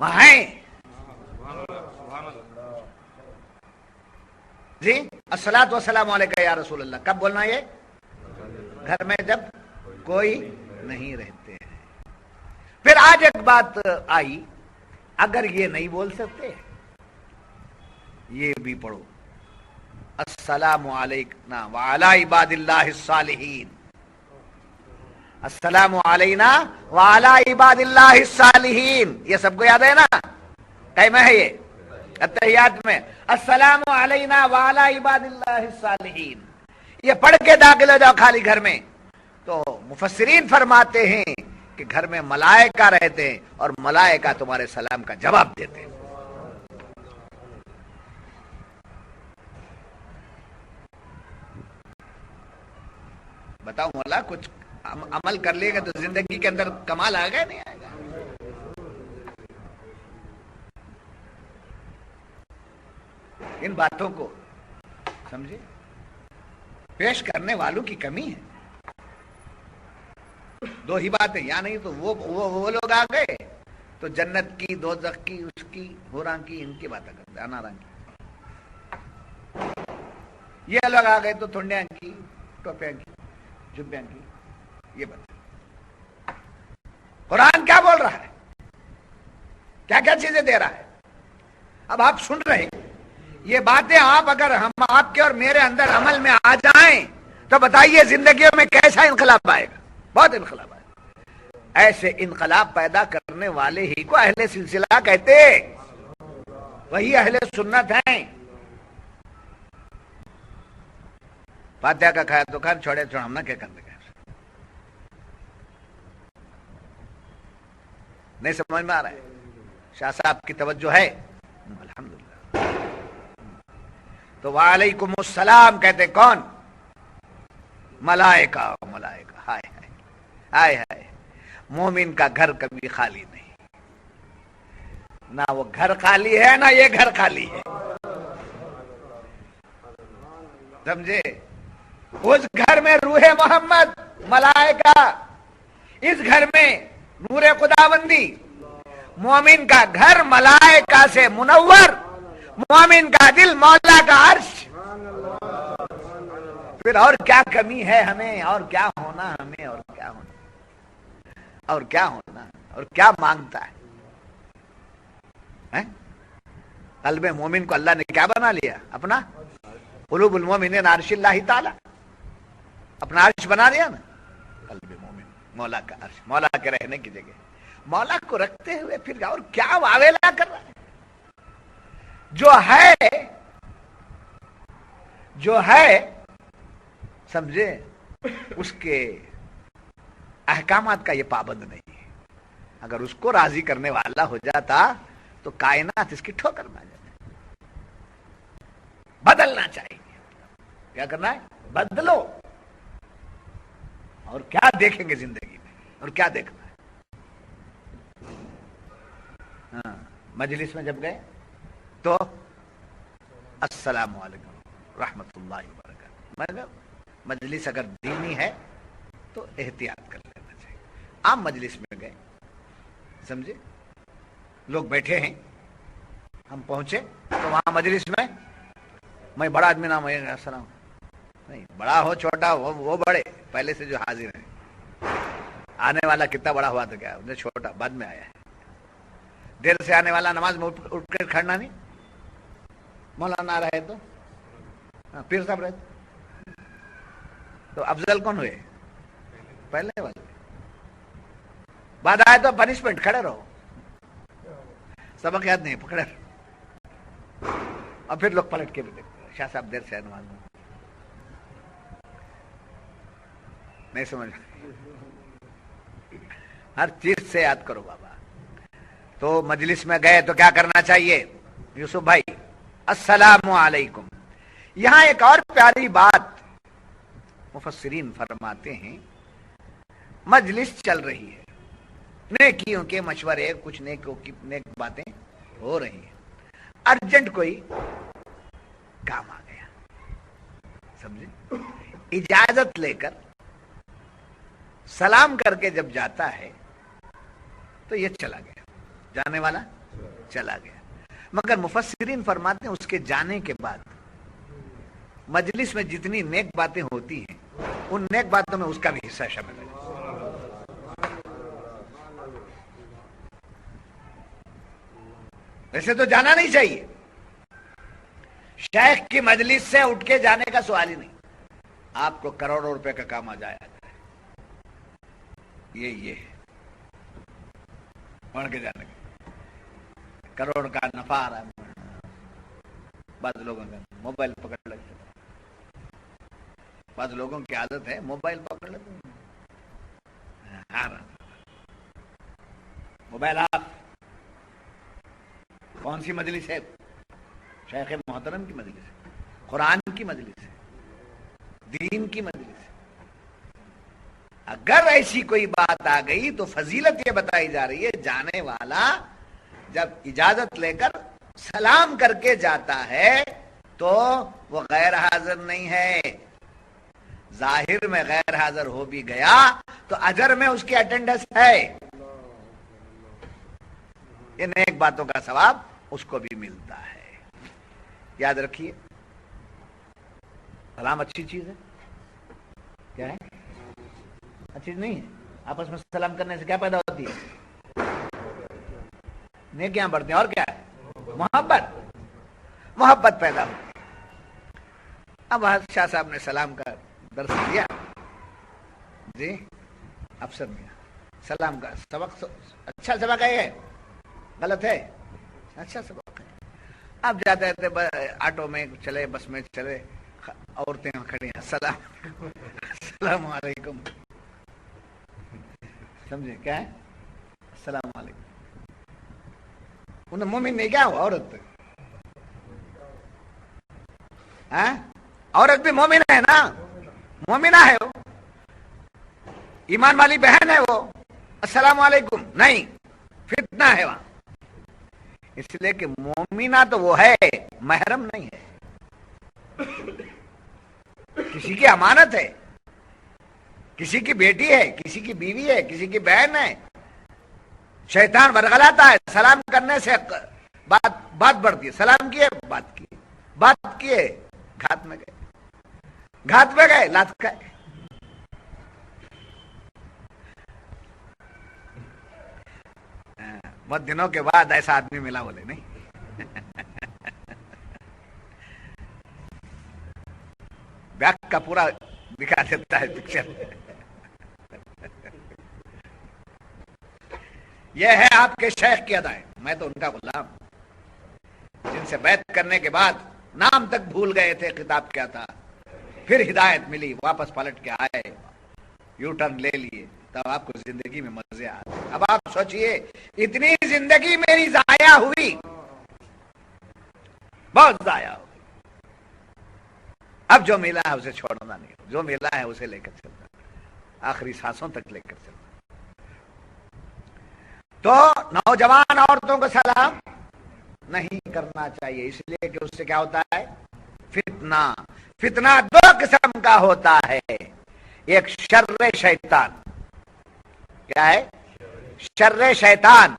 وہاں ہیں جی. الصلاۃ والسلام علیکہ یا رسول اللہ کب بولنا؟ یہ گھر میں جب کوئی نہیں رہتے ہیں. پھر آج ایک بات آئی، اگر یہ نہیں بول سکتے یہ بھی پڑھو، السلام علیکم وعلی عباد اللہ الصالحین. السلام علینا وعلی عباد اللہ الصالحین، یہ سب کو یاد ہے نا؟ ٹائم ہے یہ التحیات میں، السلام علینا وعلی عباد اللہ الصالحین. یہ پڑھ کے داخل ہو جاؤ خالی گھر میں. تو مفسرین فرماتے ہیں کہ گھر میں ملائکہ رہتے ہیں اور ملائکہ تمہارے سلام کا جواب دیتے ہیں. بتاؤ مولا، کچھ عمل کر لے گا تو زندگی کے اندر کمال آئے گا نہیں آئے گا؟ ان باتوں کو سمجھے، پیش کرنے والوں کی کمی ہے. دو ہی باتیں، یا نہیں تو وہ لوگ آ گئے تو جنت کی، دوزخ کی، اس کی، حوراں کی، ان کی باتیں کرتے، اناراں کی. یہ لوگ آ گئے تو تھنڈیاں کی، ٹوپیاں کی، جبیاں کی. یہ بات قرآن کیا بول رہا ہے، کیا کیا چیزیں دے رہا ہے. اب آپ سن رہے ہیں یہ باتیں، آپ اگر ہم آپ کے اور میرے اندر عمل میں آ جائیں تو بتائیے زندگیوں میں کیسا انقلاب آئے گا؟ بہت انقلاب آئے گا. ایسے انقلاب پیدا کرنے والے ہی کو اہل سلسلہ کہتے، وہی اہل سنت ہیں. فاتحہ کا کھایا تو کھایا، چھوڑے چھوڑ، ہم نہ کیا کرنے کا. نہیں سمجھ میں آ رہا ہے؟ شاہ صاحب کی توجہ ہے؟ الحمدللہ. تو وعلیکم السلام کہتے کون؟ ملائکہ. ملائکہ. ہائے ہائے ہائے ہائے. مومن کا گھر کبھی خالی نہیں، نہ وہ گھر خالی ہے نہ یہ گھر خالی ہے. سمجھے؟ اس گھر میں روح محمد، ملائکہ، اس گھر میں نور خداوندی. مومن کا گھر ملائکہ سے منور، مومن کا دل مولا کا عرش. پھر اور کیا کمی ہے ہمیں، اور کیا ہونا ہمیں، اور کیا ہونا، اور کیا ہونا، اور کیا مانگتا ہے. قلب مومن کو اللہ نے کیا بنا لیا؟ اپنا قلوب المومنین عرش اللہ تعالی، اپنا عرش بنا دیا نا. قلب مومن مولا کا عرش، مولا کے رہنے کی جگہ. مولا کو رکھتے ہوئے پھر اور کیا واویلا کر رہا ہے؟ جو ہے سمجھے، اس کے احکامات کا یہ پابند نہیں ہے. اگر اس کو راضی کرنے والا ہو جاتا تو کائنات اس کی ٹھوکر میں آ جاتی. بدلنا چاہیے. کیا کرنا ہے؟ بدلو. اور کیا دیکھیں گے زندگی میں، اور کیا دیکھنا ہے. ہاں، مجلس میں جب گئے تو السلام علیکم رحمت اللہ وبرکاتہ. مگر مجلس اگر دینی ہے تو احتیاط کر لینا چاہیے. عام مجلس میں گئے، سمجھے، لوگ بیٹھے ہیں، ہم پہنچے تو وہاں مجلس میں بڑا آدمی نام ہے، السلام نہیں، بڑا ہو چھوٹا ہو، وہ بڑے پہلے سے جو حاضر ہیں. آنے والا کتنا بڑا ہوا تو کیا، انہیں چھوٹا بعد میں آیا ہے. دیر سے آنے والا نماز میں اٹھ کر کھڑنا نہیں. مولانا رہے تو پیر صاحب رہے تو افضل کون ہوئے؟ پہلے والے. بعد آئے تو پنشمنٹ، کھڑے رہو، سبق یاد نہیں، پکڑے رہو. اور پھر لوگ پلٹ کے بھی دیکھتے، شاہ صاحب دیر سے نماز میں نہیں سمجھ. ہر چیز سے یاد کرو بابا. تو مجلس میں گئے تو کیا کرنا چاہیے یوسف بھائی؟ السلام علیکم. یہاں ایک اور پیاری بات مفسرین فرماتے ہیں. مجلس چل رہی ہے، نیکیوں کے مشورے، کچھ نیک باتیں ہو رہی ہیں. ارجنٹ کوئی کام آ گیا، سمجھے، اجازت لے کر سلام کر کے جب جاتا ہے تو یہ چلا گیا، جانے والا چلا گیا. مگر مفسرین فرماتے ہیں اس کے جانے کے بعد مجلس میں جتنی نیک باتیں ہوتی ہیں ان نیک باتوں میں اس کا بھی حصہ شامل ہے. ویسے تو جانا نہیں چاہیے، شیخ کی مجلس سے اٹھ کے جانے کا سوال ہی نہیں. آپ کو کروڑوں روپے کا کام آ جائے یہ پڑھ کے جانے کا کروڑ کا نفع آ رہا ہے. بعض لوگوں کا موبائل پکڑ لگتے، بعض لوگوں کی عادت ہے موبائل پکڑ لیتے. موبائل آپ کون سی مجلس ہے؟ شیخ محترم کی مجلس ہے، قرآن کی مجلس ہے، دین کی مجلس ہے. اگر ایسی کوئی بات آ گئی تو فضیلت یہ بتائی جا رہی ہے جانے والا جب اجازت لے کر سلام کر کے جاتا ہے تو وہ غیر حاضر نہیں ہے. ظاہر میں غیر حاضر ہو بھی گیا تو اجر میں اس کی اٹینڈنس ہے. یہ نیک باتوں کا ثواب اس کو بھی ملتا ہے. یاد رکھیے سلام اچھی چیز ہے. کیا ہے؟ اچھی چیز نہیں ہے. آپس میں سلام کرنے سے کیا پیدا ہوتی ہے؟ نیکیاں بڑھتی ہیں. اور کیا ہے؟ محبت پیدا ہوتی. اب شاہ صاحب نے سلام کا درس دیا جی. افسر نے سلام کا سبق اچھا سبق ہے، غلط ہے؟ اچھا سبق ہے. آپ جاتے رہتے آٹو میں چلے، بس میں چلے، عورتیں کھڑی ہیں، السلام علیکم. سمجھے کیا ہے؟ السلام علیکم. انہیں مومن نہیں کیا ہوا؟ عورت بھی مومن ہے نا، مومنہ ہے وہ، ایمان والی بہن ہے وہ. السلام علیکم نہیں، فتنہ ہے وہاں. اس لیے کہ مومنہ تو وہ ہے، محرم نہیں ہے، کسی کی امانت ہے، کسی کی بیٹی ہے، کسی کی بیوی ہے، کسی کی بہن ہے. شیطان برگلاتا ہے سلام کرنے سے، بات بڑھتی ہے. سلام کیے، بات کیے، گھات میں گئے لات کھائے. بہت دنوں کے بعد ایسا آدمی ملا، بولے نہیں. بیک کا پورا دکھا دیتا ہے پکچر. یہ ہے آپ کے شیخ کی ادائیں. میں تو ان کا غلام، جن سے بیعت کرنے کے بعد نام تک بھول گئے تھے، خطاب کیا تھا، پھر ہدایت ملی، واپس پلٹ کے آئے، یو ٹرن لے لیے، تب آپ کو زندگی میں مزے آتے. اب آپ سوچئے اتنی زندگی میری ضائع ہوئی، بہت ضائع ہوئی. اب جو ملا ہے اسے چھوڑنا نہیں، جو ملا ہے اسے لے کر چلنا، آخری سانسوں تک لے کر چلنا. تو نوجوان عورتوں کو سلام نہیں کرنا چاہیے، اس لیے کہ اس سے کیا ہوتا ہے؟ فتنہ دو قسم کا ہوتا ہے. ایک شر شیطان. کیا ہے؟ شر شیطان،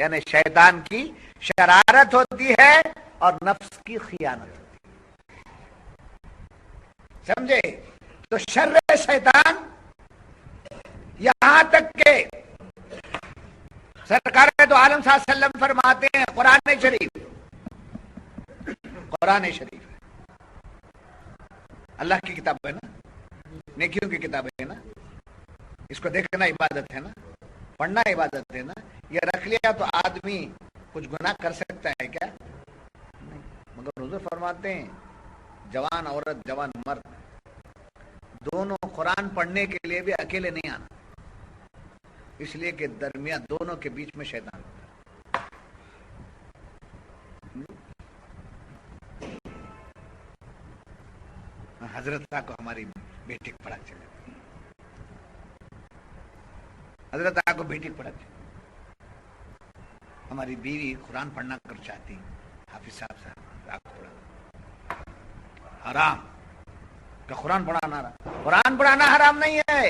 یعنی شیطان کی شرارت ہوتی ہے اور نفس کی خیانت ہوتی ہے. سمجھے؟ تو شر شیطان یہاں تک کہ سرکار تو عالم صلی اللہ علیہ وسلم فرماتے ہیں، قرآن شریف اللہ کی کتاب ہے نا، نیکیوں کی کتاب ہے نا، اس کو دیکھنا عبادت ہے نا، پڑھنا عبادت ہے نا. یہ رکھ لیا تو آدمی کچھ گناہ کر سکتا ہے کیا؟ نہیں. مگر حضور فرماتے ہیں جوان عورت، جوان مرد دونوں قرآن پڑھنے کے لیے بھی اکیلے نہیں آنا، اس لیے کہ درمیان دونوں کے بیچ میں شیطان ہوتا ہے. حضرت کو ہماری بیٹی کو پڑھا چلے، حضرت کو بیٹی کو پڑھا چلے. ہماری بیوی قرآن پڑھنا کر چاہتی، حافظ صاحب آپ کو پڑھا حرام کہ قرآن پڑھانا حرام نہیں ہے.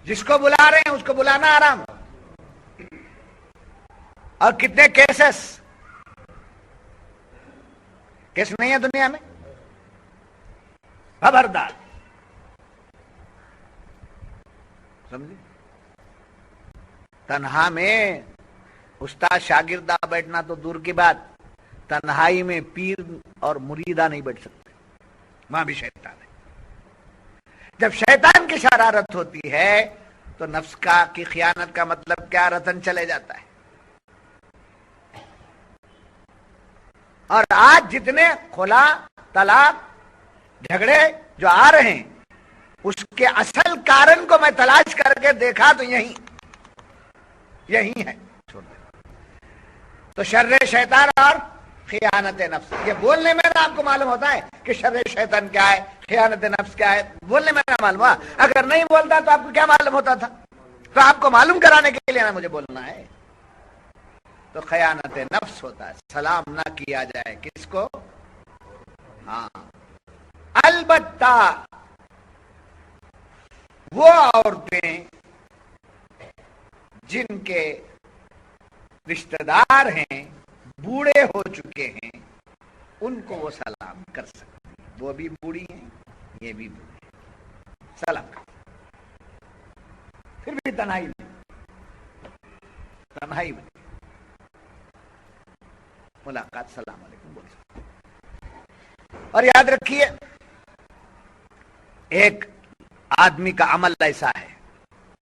جس کو بلا رہے ہیں اس کو بلانا حرام. اور کتنے کیسز کیس نہیں ہے دنیا میں. خبردار سمجھے. تنہا میں استاد شاگردہ بیٹھنا تو دور کی بات، تنہائی میں پیر اور مریدہ نہیں بیٹھ سکتے، وہاں بھی شیطان ہے. جب شیطان کی شرارت ہوتی ہے تو نفس کی خیانت کا مطلب کیا؟ رتن چلے جاتا ہے. اور آج جتنے خلا طلاق جھگڑے جو آ رہے ہیں اس کے اصل کارن کو میں تلاش کر کے دیکھا تو یہی ہے. تو شر شیطان اور خیانت نفس، یہ بولنے میں آپ کو معلوم ہوتا ہے کہ شر شیطان کیا ہے، خیانت نفس کیا ہے، بولنے میں معلوم ہوا. اگر نہیں بولتا تو آپ کو کیا معلوم ہوتا تھا؟ تو آپ کو معلوم کرانے کے لیے مجھے بولنا ہے. تو خیانت نفس ہوتا ہے، سلام نہ کیا جائے کس کو؟ ہاں البتہ وہ عورتیں جن کے رشتہ دار ہیں بوڑھے ہو چکے ہیں ان کو وہ سلام کر سکتے ہیں. وہ بھی بوڑھی ہیں یہ بھی بوڑھی ہیں، سلام کر. پھر بھی تنہائی میں ملاقات سلام علیکم بول سکتے. اور یاد رکھیے ایک آدمی کا عمل ایسا ہے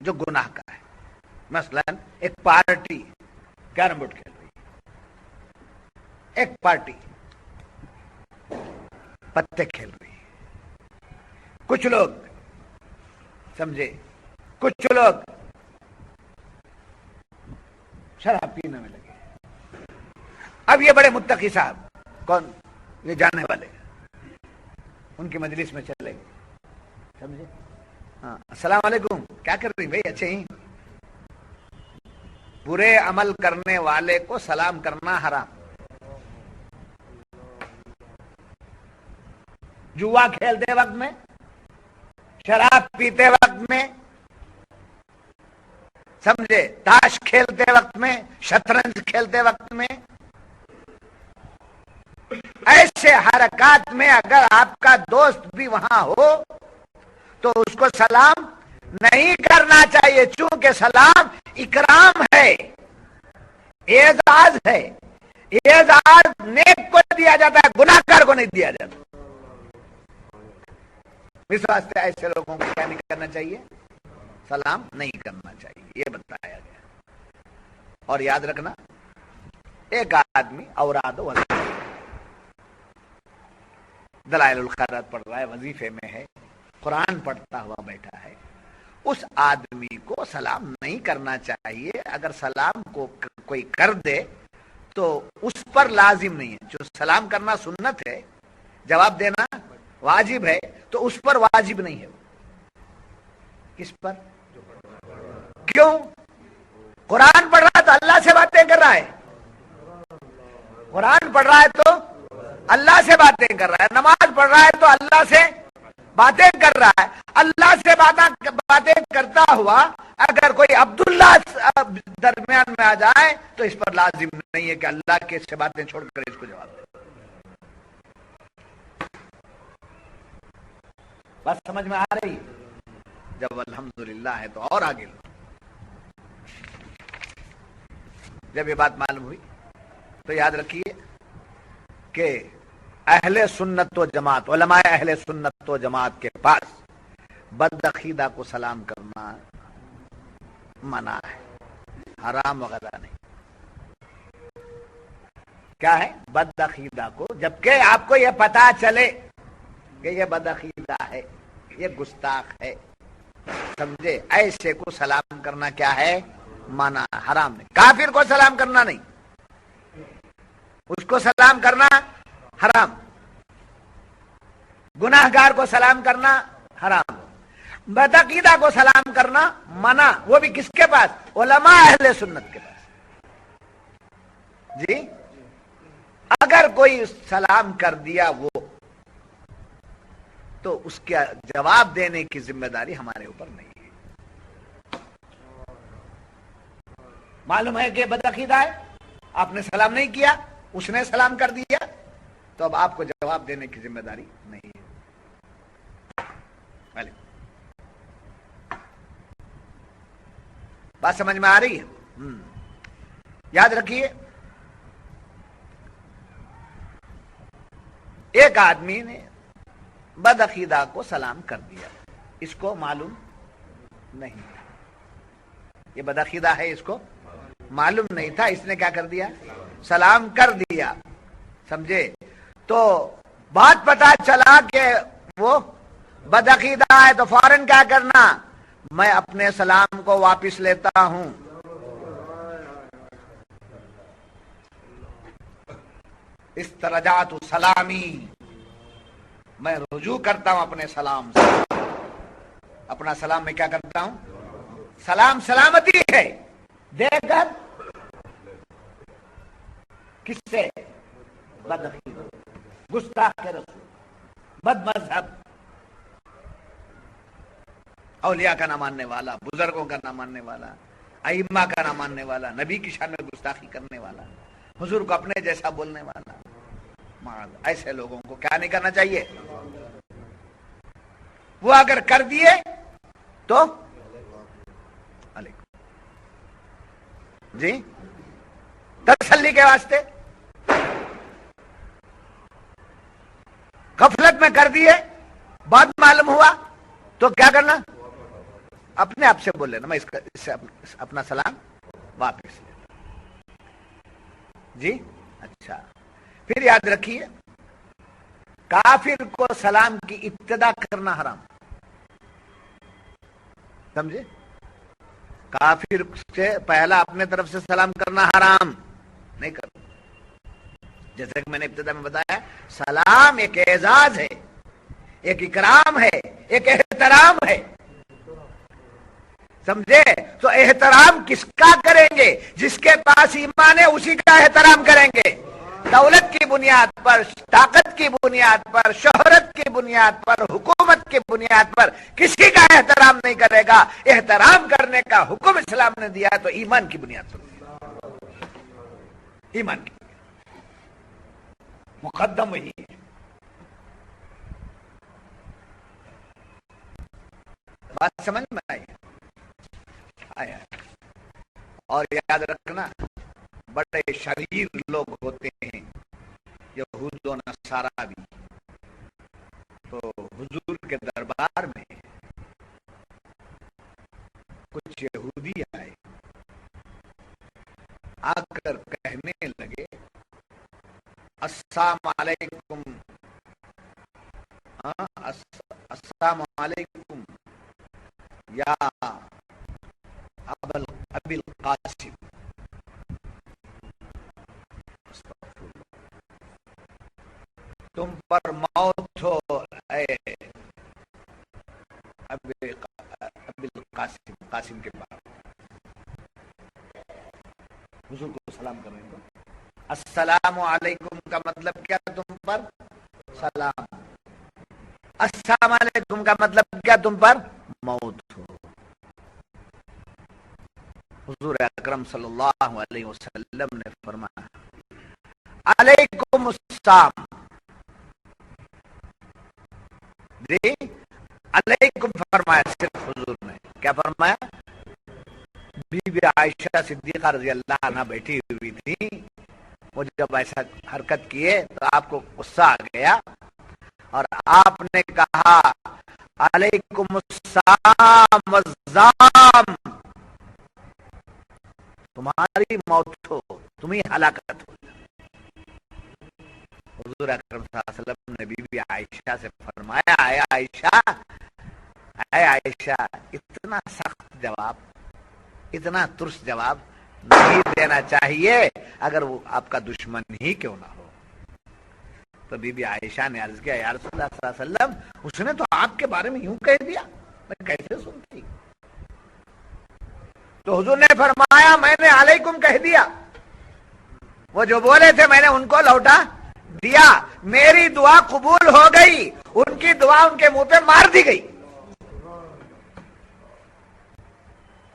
جو گناہ کا ہے. مثلا ایک پارٹی کیرم بورڈ کھیل رہی ہے، ایک پارٹی پتے کھیل رہی ہے، کچھ لوگ سمجھے، کچھ لوگ شراب پینے میں لگے. اب یہ بڑے متقی صاحب کون یہ جاننے والے ان کی مجلس میں چلے گئے، سمجھے. ہاں السلام علیکم، کیا کر رہی بھائی؟ اچھے ہی. برے عمل کرنے والے کو سلام کرنا حرام. جوا کھیلتے وقت میں، شراب پیتے وقت میں، سمجھے، تاش کھیلتے وقت میں، شطرنج کھیلتے وقت میں، ایسے حرکات میں اگر آپ کا دوست بھی وہاں ہو تو اس کو سلام نہیں کرنا چاہیے، چونکہ سلام اکرام ہے، اعزاز ہے. اعزاز نیک کو دیا جاتا ہے، گناہگار کو نہیں دیا جاتا. اس واسطے ایسے لوگوں کو کیا نہیں کرنا چاہیے؟ سلام نہیں کرنا چاہیے، یہ بتایا گیا. اور یاد رکھنا ایک آدمی اوراد دلائل الخیرات پڑھ رہا ہے، وظیفے میں ہے، قرآن پڑھتا ہوا بیٹھا ہے، اس آدمی کو سلام نہیں کرنا چاہیے. اگر سلام کو کوئی کر دے تو اس پر لازم نہیں ہے. جو سلام کرنا سنت ہے، جواب دینا واجب ہے، تو اس پر واجب نہیں ہے. کس پر؟ کیوں؟ قرآن پڑھ رہا ہے تو اللہ سے باتیں کر رہا ہے، قرآن پڑھ رہا ہے تو اللہ سے باتیں کر رہا ہے، نماز پڑھ رہا ہے تو اللہ سے باتیں کر رہا ہے. اللہ سے باتیں کرتا ہوا اگر کوئی عبداللہ درمیان میں آ جائے تو اس پر لازم نہیں ہے کہ اللہ کے سے باتیں چھوڑ کر اس کو جواب دے. بس سمجھ میں آ رہی؟ جب الحمدللہ ہے تو اور آگے لو. جب یہ بات معلوم ہوئی تو یاد رکھیے کہ اہل سنت و جماعت، علماء اہل سنت و جماعت کے پاس بد عقیدہ کو سلام کرنا منع ہے، حرام وغیرہ نہیں. کیا ہے؟ بد عقیدہ کو، جبکہ آپ کو یہ پتا چلے کہ یہ بد عقیدہ ہے، یہ گستاخ ہے، سمجھے، ایسے کو سلام کرنا کیا ہے؟ منع، حرام نہیں. کافر کو سلام کرنا نہیں، اس کو سلام کرنا حرام. گناہگار کو سلام کرنا حرام. بدعقیدہ کو سلام کرنا منع، وہ بھی کس کے پاس؟ علماء اہل سنت کے پاس. جی اگر کوئی سلام کر دیا وہ تو اس کا جواب دینے کی ذمہ داری ہمارے اوپر نہیں ہے. معلوم ہے کہ بدعقیدہ ہے، آپ نے سلام نہیں کیا، اس نے سلام کر دیا، تو اب آپ کو جواب دینے کی ذمہ داری نہیں ہے. بات سمجھ میں آ رہی ہے؟ یاد رکھیے، ایک آدمی نے بدعقیدہ کو سلام کر دیا، اس کو معلوم نہیں، یہ بدعقیدہ ہے، اس کو معلوم نہیں تھا، اس نے کیا کر دیا؟ سلام کر دیا. سمجھے؟ تو بات پتا چلا کہ وہ بدعقیدہ ہے، تو فوراً کیا کرنا؟ میں اپنے سلام کو واپس لیتا ہوں. استرجعت سلامی، میں رجوع کرتا ہوں اپنے سلام سے. اپنا سلام میں کیا کرتا ہوں؟ سلام سلامتی ہے دے کر کس سے؟ بدعقیدہ، گستاخ رسول، بد مذہب، اولیاء کا نہ ماننے والا، بزرگوں کا نہ ماننے والا، ائمہ کا نہ ماننے والا، نبی کی شان میں گستاخی کرنے والا، حضور کو اپنے جیسا بولنے والا. ایسے لوگوں کو کیا نہیں کرنا چاہیے؟ وہ اگر کر دیے تو علیکم جی تسلی کے واسطے، غفلت میں کر دیے، بعد معلوم ہوا تو کیا کرنا؟ اپنے آپ سے بول لینا میں اس سے اپنا سلام واپس لیتا. جی اچھا، پھر یاد رکھیے، کافر کو سلام کی ابتدا کرنا حرام. سمجھے؟ کافر سے پہلا اپنے طرف سے سلام کرنا حرام نہیں کرنا. جیسے کہ میں نے ابتدا میں بتایا، سلام ایک اعزاز ہے، ایک اکرام ہے، ایک احترام ہے. سمجھے؟ تو احترام کس کا کریں گے؟ جس کے پاس ایمان ہے اسی کا احترام کریں گے. دولت کی بنیاد پر، طاقت کی بنیاد پر، شہرت کی بنیاد پر، حکومت کی بنیاد پر کسی کا احترام نہیں کرے گا. احترام کرنے کا حکم اسلام نے دیا تو ایمان کی بنیاد پر، ایمان کی مقدم وہی ہے. بات سمجھ میں آئی؟ آیا. اور یاد رکھنا، بڑے شریر لوگ ہوتے ہیں یہود و نصارا بھی. تو حضور کے دربار میں کچھ یہودی آئے، آ کر کہنے لگے السلام علیکم، السلام علیکم یا ابی القاسم، تم پر موت ہو اے ابی القاسم، قاسم کے پاس. حضور کو سلام کرنے کو السلام علیکم کا مطلب کیا؟ تم پر سلام. السلام علیکم کا مطلب کیا؟ تم پر موت ہو. حضور اکرم صلی اللہ علیہ وسلم نے فرمایا علیکم السلام. جی علیکم فرمایا صرف حضور نے. کیا فرمایا؟ بی بی عائشہ صدیقہ رضی اللہ عنہ بیٹھی ہوئی تھی. وہ جب ایسا حرکت کیے تو آپ کو غصہ آ گیا اور آپ نے کہا علیکم السلام والزام، تمہاری موت ہو، تمہیں ہلاکت ہو. حضور اکرم صلی اللہ علیہ وسلم نے بی بی عائشہ سے فرمایا اے عائشہ، اتنا سخت جواب، اتنا ترس جواب نہیں دینا چاہیے اگر وہ آپ کا دشمن ہی کیوں نہ ہو. تو بی بی عائشہ نے عرض کیا یا رسول اللہ صلی اللہ علیہ وسلم، اس نے تو آپ کے بارے میں یوں کہہ دیا، میں کیسے سنتی؟ تو حضور نے فرمایا میں نے علیکم کہہ دیا، وہ جو بولے تھے میں نے ان کو لوٹا دیا، میری دعا قبول ہو گئی، ان کی دعا ان کے منہ پہ مار دی گئی.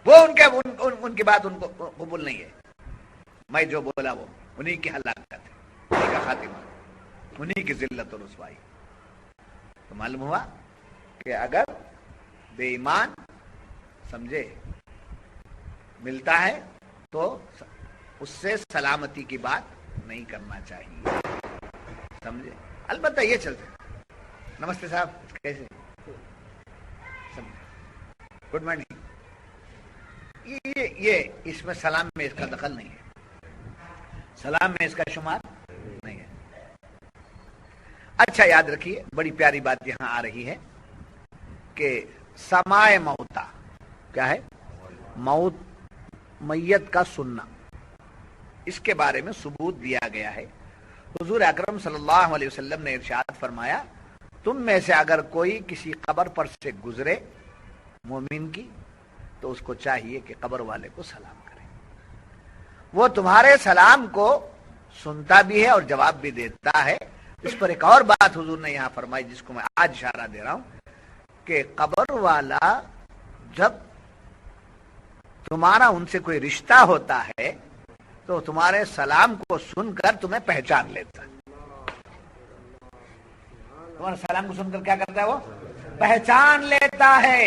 وہ ان کی بات ان کو قبول نہیں ہے. میں جو بولا وہ انہی کی ہلاکت ہے، انہی کا خاتمہ، انہی کی ذلت و رسوائی۔ تو معلوم ہوا کہ اگر بے ایمان سمجھے ملتا ہے تو اس سے سلامتی کی بات نہیں کرنا چاہیے، سمجھے۔ البتہ یہ چلتے، نمستے صاحب، کیسے، سمجھے، گڈ مارننگ، یہ اس میں سلام میں اس کا دخل نہیں ہے، سلام میں اس کا شمار نہیں ہے۔ اچھا یاد رکھیے، بڑی پیاری بات یہاں آ رہی ہے کہ سماع موتا کیا ہے؟ موت، میت کا سننا، اس کے بارے میں ثبوت دیا گیا ہے۔ حضور اکرم صلی اللہ علیہ وسلم نے ارشاد فرمایا، تم میں سے اگر کوئی کسی قبر پر سے گزرے مومن کی تو اس کو چاہیے کہ قبر والے کو سلام کرے، وہ تمہارے سلام کو سنتا بھی ہے اور جواب بھی دیتا ہے۔ اس پر ایک اور بات حضور نے یہاں فرمائی جس کو میں آج اشارہ دے رہا ہوں کہ قبر والا جب تمہارا ان سے کوئی رشتہ ہوتا ہے تو تمہارے سلام کو سن کر تمہیں پہچان لیتا ہے، تمہارے سلام کو سن کر کیا کرتا ہے؟ وہ پہچان لیتا ہے،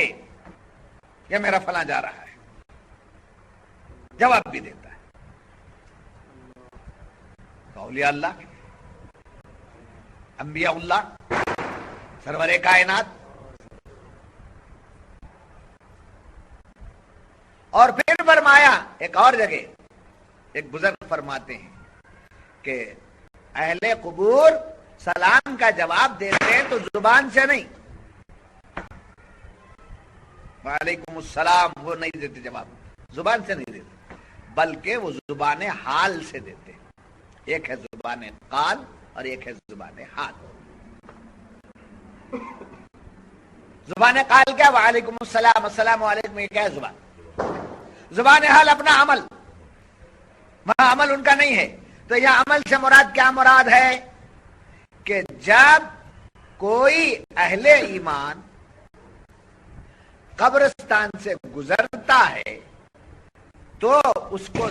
یہ میرا فلاں جا رہا ہے، جواب بھی دیتا ہے۔ اولیاء اللہ، انبیاء اللہ، سرور کائنات، اور پھر فرمایا ایک اور جگہ، ایک بزرگ فرماتے ہیں کہ اہل قبور سلام کا جواب دیتے ہیں تو زبان سے نہیں، وعلیکم السلام وہ نہیں دیتے جواب، زبان سے نہیں دیتے، بلکہ وہ زبان حال سے دیتے، ایک ہے زبان قال اور ایک ہے زبان حال۔ زبان قال کیا؟ وعلیکم السلام، السلام علیکم، یہ کیا ہے؟ زبان۔ زبان حال اپنا عمل، وہاں عمل ان کا نہیں ہے۔ تو یہ عمل سے مراد کیا مراد ہے؟ کہ جب کوئی اہل ایمان قبرستان سے گزرتا ہے تو اس کو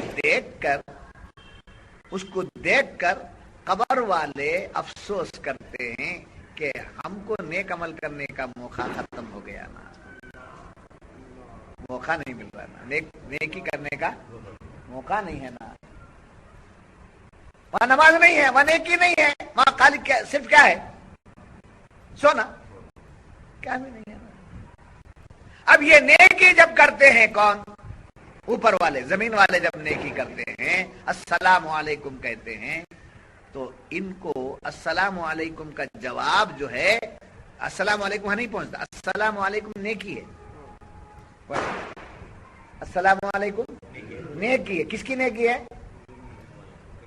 دیکھ کر قبر والے افسوس کرتے ہیں کہ ہم کو نیک عمل کرنے کا موقع ختم ہو گیا نا، موقع نہیں مل رہا نا، نیکی کرنے کا موقع نہیں ہے نا، وہاں نماز نہیں ہے، وہاں نیکی نہیں ہے، وہاں خالی صرف کیا ہے؟ سونا، کیا بھی نہیں ہے نا۔ اب یہ نیکی جب کرتے ہیں کون؟ اوپر والے، زمین والے جب نیکی کرتے ہیں، السلام علیکم کہتے ہیں، تو ان کو السلام علیکم کا جواب جو ہے، السلام علیکم وہاں نہیں پہنچتا، السلام علیکم نیکی ہے، السلام علیکم نیکی ہے۔ کس کی نیکی ہے؟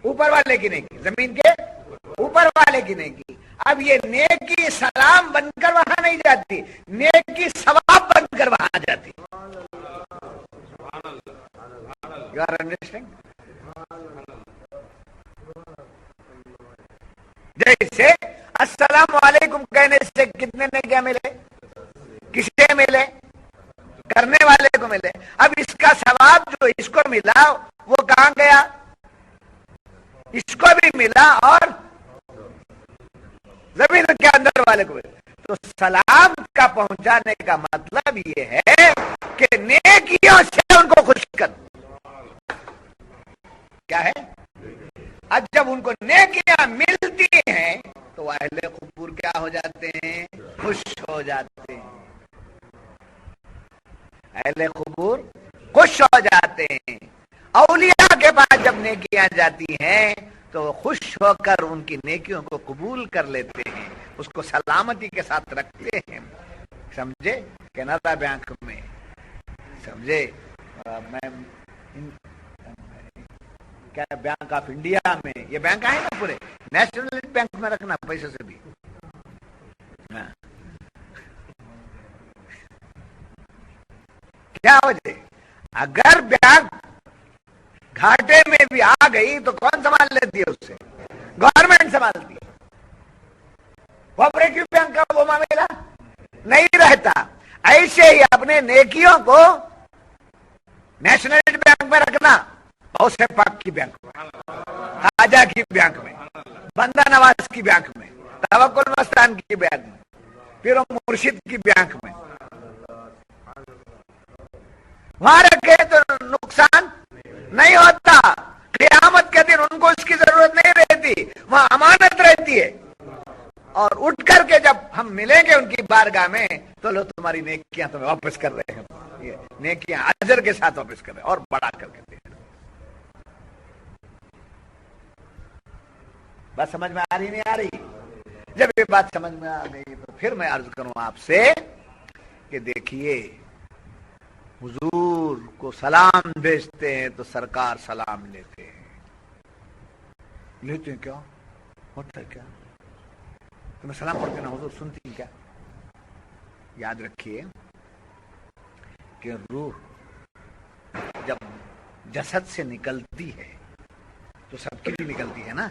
اوپر والے کی نیکی، زمین کے اوپر والے کی نیکی۔ اب یہ نیکی سلام بن کر وہاں نہیں جاتی، نیکی ثواب بن کر وہاں جاتی۔ You are understanding؟ جیسے السلام علیکم کہنے سے کتنے نے کیا ملے؟ کسے ملے؟ کرنے والے کو ملے۔ اب اس کا ثواب جو اس کو ملا وہ کہاں گیا؟ اس کو بھی ملا اور زمین کے اندر والے کو ملا۔ تو سلام کا پہنچانے کا مطلب یہ ہے کہ نیکیوں سے ان کو خوش کر، کیا ہے؟ اب جب ان کو نیکیاں ملتی ہیں تو اہل قبور کیا ہو جاتے ہیں؟ خوش ہو جاتے ہیں، اہل قبور خوش ہو جاتے ہیں۔ اولیاء کے پاس جب نیکیاں جاتی ہیں تو خوش ہو کر ان کی نیکیوں کو قبول کر لیتے ہیں، اس کو سلامتی کے ساتھ رکھتے ہیں، سمجھے؟ کینرا بینک میں، سمجھے، میں کیا بینک آف انڈیا میں، یہ بینک ہے نا پورے، نیشنل بینک میں رکھنا پیسے سے بھی، کیا وجہ؟ اگر بینک گھاٹے میں بھی آ گئی تو کون سنبھال لیتی ہے؟ اس سے گورنمنٹ سنبھالتی ہے۔ کوآپریٹو بینک کا وہ معاملہ نہیں رہتا۔ ایسے ہی اپنے نیکیوں کو نیشنل بینک میں رکھنا، غوث پاک کی بینک میں، خواجہ کی بینک میں، بندہ نواز کی بینک میں، توکل مستان کی بینک میں، پیر و مرشد کی بینک میں، وہاں رکھے تو نقصان نہیں ہوتا. قیامت کے دن ان کو اس کی ضرورت نہیں رہتی، وہاں امانت رہتی ہے. اور اٹھ کر کے جب ہم ملیں گے ان کی بارگاہ میں تو لو تمہاری نیکیاں تمہیں واپس کر رہے ہیں، یہ نیکیاں اجر کے ساتھ واپس کر رہے ہیں اور بڑا کر کے دے رہے ہیں. بات سمجھ میں آ رہی نہیں آ رہی؟ جب یہ بات سمجھ میں آ گئی تو پھر میں عرض کروں آپ سے کہ دیکھیے حضور کو سلام بھیجتے ہیں تو سرکار سلام لیتے ہیں. لیتے ہیں کیا ہوتا ہے؟ کیا تمہیں سلام پڑھتے نا حضور سنتی ہیں کیا؟ یاد رکھیے کہ روح جب جسد سے نکلتی ہے تو سب کی بھی نکلتی ہے نا.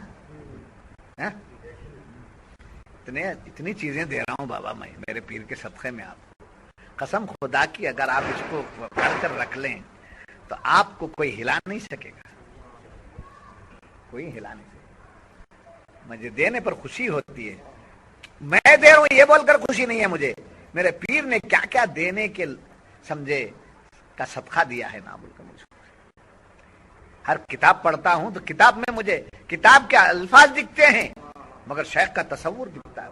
اتنی چیزیں دے رہا ہوں بابا میں میرے پیر کے صدقے میں، آپ قسم خدا کی اگر آپ اس کو پڑھ کر رکھ لیں تو آپ کو کوئی ہلا نہیں سکے گا، کوئی ہلا نہیں سکے گا. مجھے دینے پر خوشی ہوتی ہے، میں دے رہا ہوں یہ بول کر خوشی نہیں ہے مجھے، میرے پیر نے کیا کیا دینے کے سمجھے کا صدقہ دیا ہے نا بول کر مجھے. ہر کتاب پڑھتا ہوں تو کتاب میں مجھے کتاب کے الفاظ دکھتے ہیں مگر شیخ کا تصور دکھتا ہے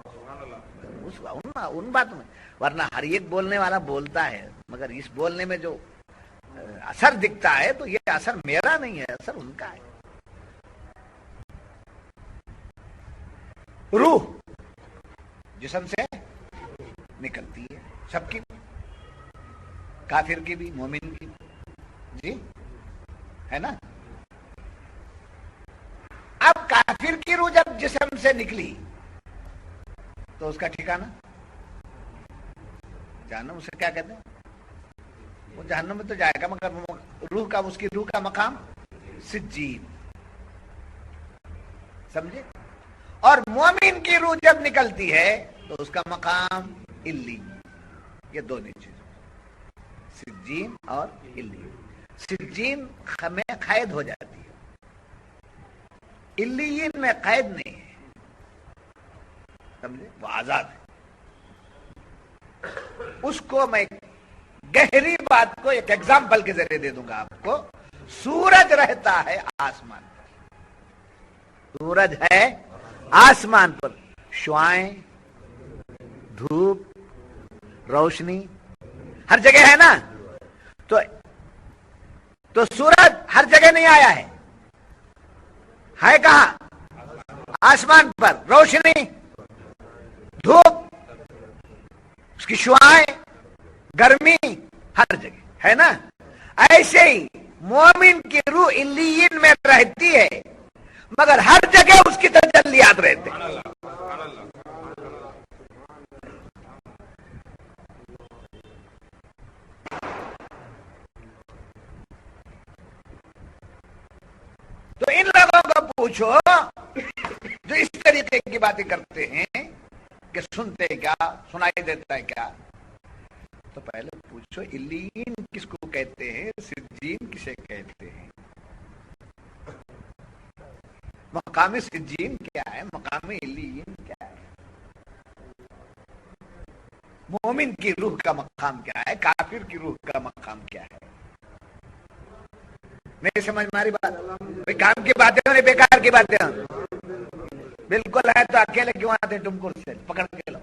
ان باتوں میں. ورنہ ہر ایک بولنے والا بولتا ہے مگر اس بولنے میں جو اثر دکھتا ہے تو یہ اثر میرا نہیں ہے، اثر ان کا ہے. روح جسم سے نکلتی ہے، سب کی، کافر کی بھی مومن کی جی ہے نا. اب کافر کی روح جب جسم سے نکلی تو اس کا ٹھکانہ جہنم. اسے کیا کہتے ہیں؟ وہ جہنم میں تو جائے گا مگر روح کا، اس کی روح کا مقام سجین، سمجھے. اور مومن کی روح جب نکلتی ہے تو اس کا مقام علی. یہ دو نیچے سجین اور علی. سجین میں قید ہو جاتی ہے، علیین میں قید نہیں ہے، سمجھے، وہ آزاد ہے. اس کو میں گہری بات کو ایک ایگزامپل کے ذریعے دے دوں گا آپ کو. سورج رہتا ہے آسمان پر، سورج ہے آسمان پر، شعاعیں، دھوپ، روشنی ہر جگہ ہے نا. تو سورج ہر جگہ نہیں آیا ہے کہاں؟ آسمان پر. روشنی، دھوپ، اس کی شعاعیں، گرمی ہر جگہ ہے نا. ایسے ہی مومن کی روح علیین میں رہتی ہے مگر ہر جگہ اس کی تجلیات رہتے ہیں. تو ان لوگوں کو پوچھو جو اس طریقے کی باتیں کرتے ہیں کہ سنتے کیا، سنائی دیتا ہے کیا. تو پہلے پوچھو علیین کس کو کہتے ہیں، سجین کسے کہتے ہیں، مقام سجین کیا ہے، مقام علیین کیا ہے، مومن کی روح کا مقام کیا ہے، کافر کی روح کا مقام کیا ہے. نہیں سمجھ ماری بات؟ بھائی کام کی باتیں ہو نہیں، بیکار کی باتیں ہو. بالکل ہے تو اکیلے کیوں آتے ہیں؟ تم کو سے پکڑ کے لو،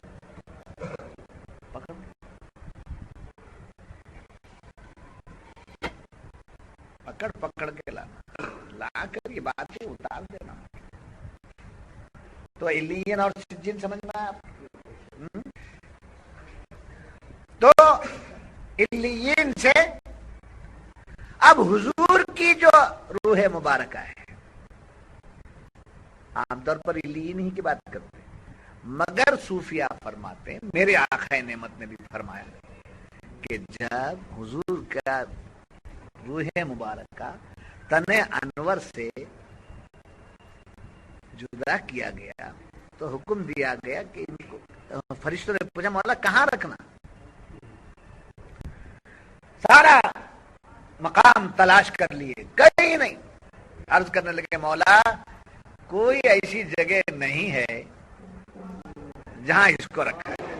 پکڑ کے لا کر یہ باتیں اتار دینا. تو علیین اور سجین سمجھ میں آیا آپ؟ تو علیین سے اب حضور کی جو روح مبارکہ ہے، عام طور پر علیین ہی کی بات کرتے ہیں مگر صوفیہ فرماتے ہیں، میرے آقا نعمت نے بھی فرمایا کہ جب حضور کا روح مبارکہ تن انور سے جدا کیا گیا تو حکم دیا گیا کہ ان کو فرشتوں نے پوچھا مولا کہاں رکھنا. سارا مقام تلاش کر لیے، کہیں نہیں. عرض کرنے لگے مولا کوئی ایسی جگہ نہیں ہے جہاں اس کو رکھا ہے.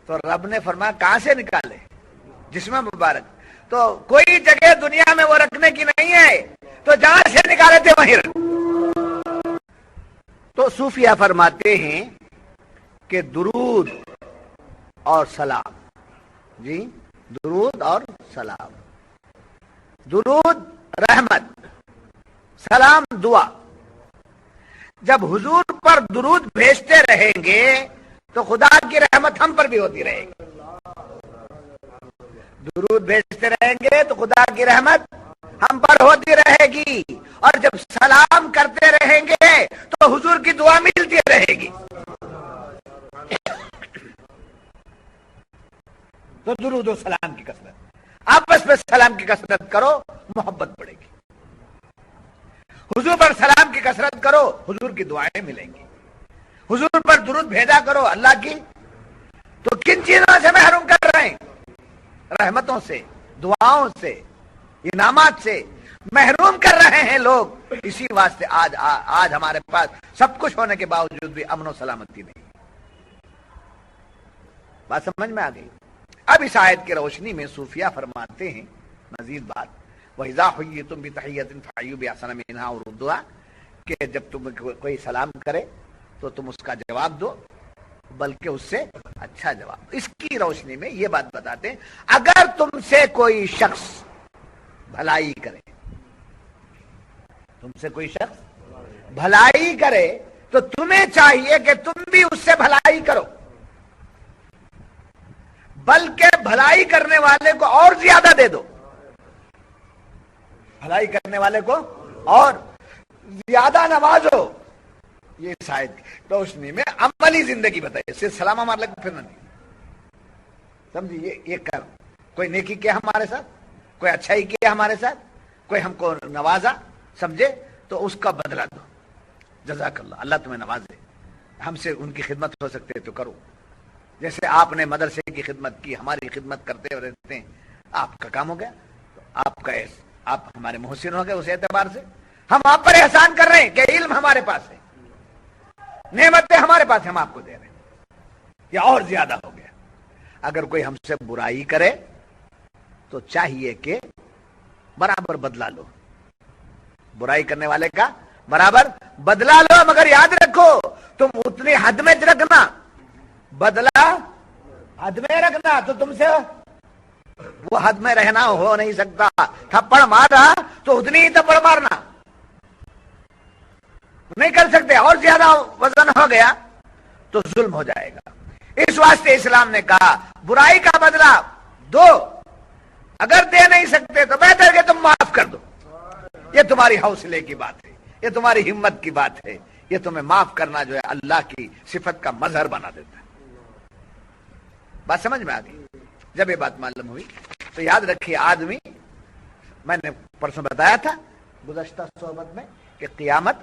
تو رب نے فرمایا کہاں سے نکالے؟ جسم مبارک. تو کوئی جگہ دنیا میں وہ رکھنے کی نہیں ہے، تو جہاں سے نکالے تھے وہیں رکھ. تو صوفیہ فرماتے ہیں کہ درود اور سلام، جی درود اور سلام، درود رحمت، سلام دعا. جب حضور پر درود بھیجتے رہیں گے تو خدا کی رحمت ہم پر بھی ہوتی رہے گی. درود بھیجتے رہیں گے تو خدا کی رحمت ہم پر ہوتی رہے گی، اور جب سلام کرتے رہیں گے تو حضور کی دعا ملتی رہے گی. تو درود و سلام کی کثرت، آپس میں سلام کی کثرت کرو، محبت بڑھے گی. حضور پر سلام کی کثرت کرو، حضور کی دعائیں ملیں گی. حضور پر درود بھیجا کرو اللہ کی. تو کن چیزوں سے محروم کر رہے ہیں؟ رحمتوں سے، دعاؤں سے، انعامات سے محروم کر رہے ہیں لوگ. اسی واسطے آج ہمارے پاس سب کچھ ہونے کے باوجود بھی امن و سلامتی نہیں. بات سمجھ میں آ گئی؟ اب اس آیت کی روشنی میں صوفیہ فرماتے ہیں مزید بات، وَإِذَا حُيِّيتُم بِتَحِيَّةٍ فَحَيُّوا بِأَحْسَنَ مِنْهَا أَوْ رُدُّوهَا، کہ جب تم کوئی سلام کرے تو تم اس کا جواب دو، بلکہ اس سے اچھا جواب. اس کی روشنی میں یہ بات بتاتے ہیں اگر تم سے کوئی شخص بھلائی کرے، تم سے کوئی شخص بھلائی کرے تو تمہیں چاہیے کہ تم بھی اس سے بھلائی کرو، بلکہ بھلائی کرنے والے کو اور زیادہ دے دو. بھلائی کرنے والے کو اور زیادہ نوازو. یہ شاید روشنی میں عملی زندگی بتائیے. صرف سلام ہمارے لگ پھر نہیں سمجھیے. یہ کر کوئی نیکی کیا ہمارے ساتھ، کوئی اچھائی کیا ہمارے ساتھ، کوئی ہم کو نوازا سمجھے تو اس کا بدلہ دو. جزاک اللہ، اللہ تمہیں نوازے. ہم سے ان کی خدمت ہو سکتے تو کرو. جیسے آپ نے مدرسے کی خدمت کی، ہماری خدمت کرتے رہتے ہیں، آپ کا کام ہو گیا. تو آپ ہمارے محسن ہو گئے. اس اعتبار سے ہم آپ پر احسان کر رہے ہیں کہ علم ہمارے پاس ہے، نعمتیں ہمارے پاس ہم آپ کو دے رہے ہیں، یا اور زیادہ ہو گیا. اگر کوئی ہم سے برائی کرے تو چاہیے کہ برابر بدلہ لو. برائی کرنے والے کا برابر بدلہ لو، مگر یاد رکھو تم اتنی حد میں رکھنا، بدلہ حد میں رکھنا. تو تم سے وہ حد میں رہنا ہو نہیں سکتا. تھپڑ مارا تو اتنی ہی تھپڑ مارنا نہیں کر سکتے. اور زیادہ وزن ہو گیا تو ظلم ہو جائے گا. اس واسطے اسلام نے کہا برائی کا بدلہ دو، اگر دے نہیں سکتے تو بہتر کہ تم معاف کر دو. یہ تمہاری حوصلے کی بات ہے، یہ تمہاری ہمت کی بات ہے. یہ تمہیں معاف کرنا جو ہے اللہ کی صفت کا مظہر بنا دیتا ہے. بات سمجھ میں آ گئی؟ جب یہ بات معلوم ہوئی تو یاد رکھیے آدمی، میں نے پرسوں بتایا تھا گزشتہ صحبت میں کہ قیامت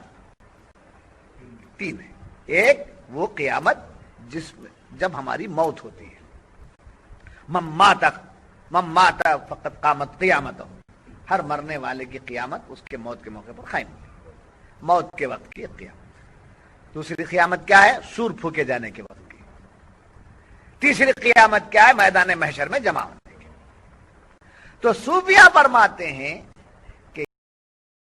تین ہے. ایک وہ قیامت جب ہماری موت ہوتی ہے، من مات فقط قامت قیامت، ہر مرنے والے کی قیامت اس کے موت کے موقع پر قائم ہوتی، موت کے وقت کی قیامت. دوسری قیامت کیا ہے؟ سور پھونکے جانے کے وقت کی. تیسری قیامت کیا ہے؟ میدان محشر میں جمع ہونے کی. تو صوفیہ فرماتے ہیں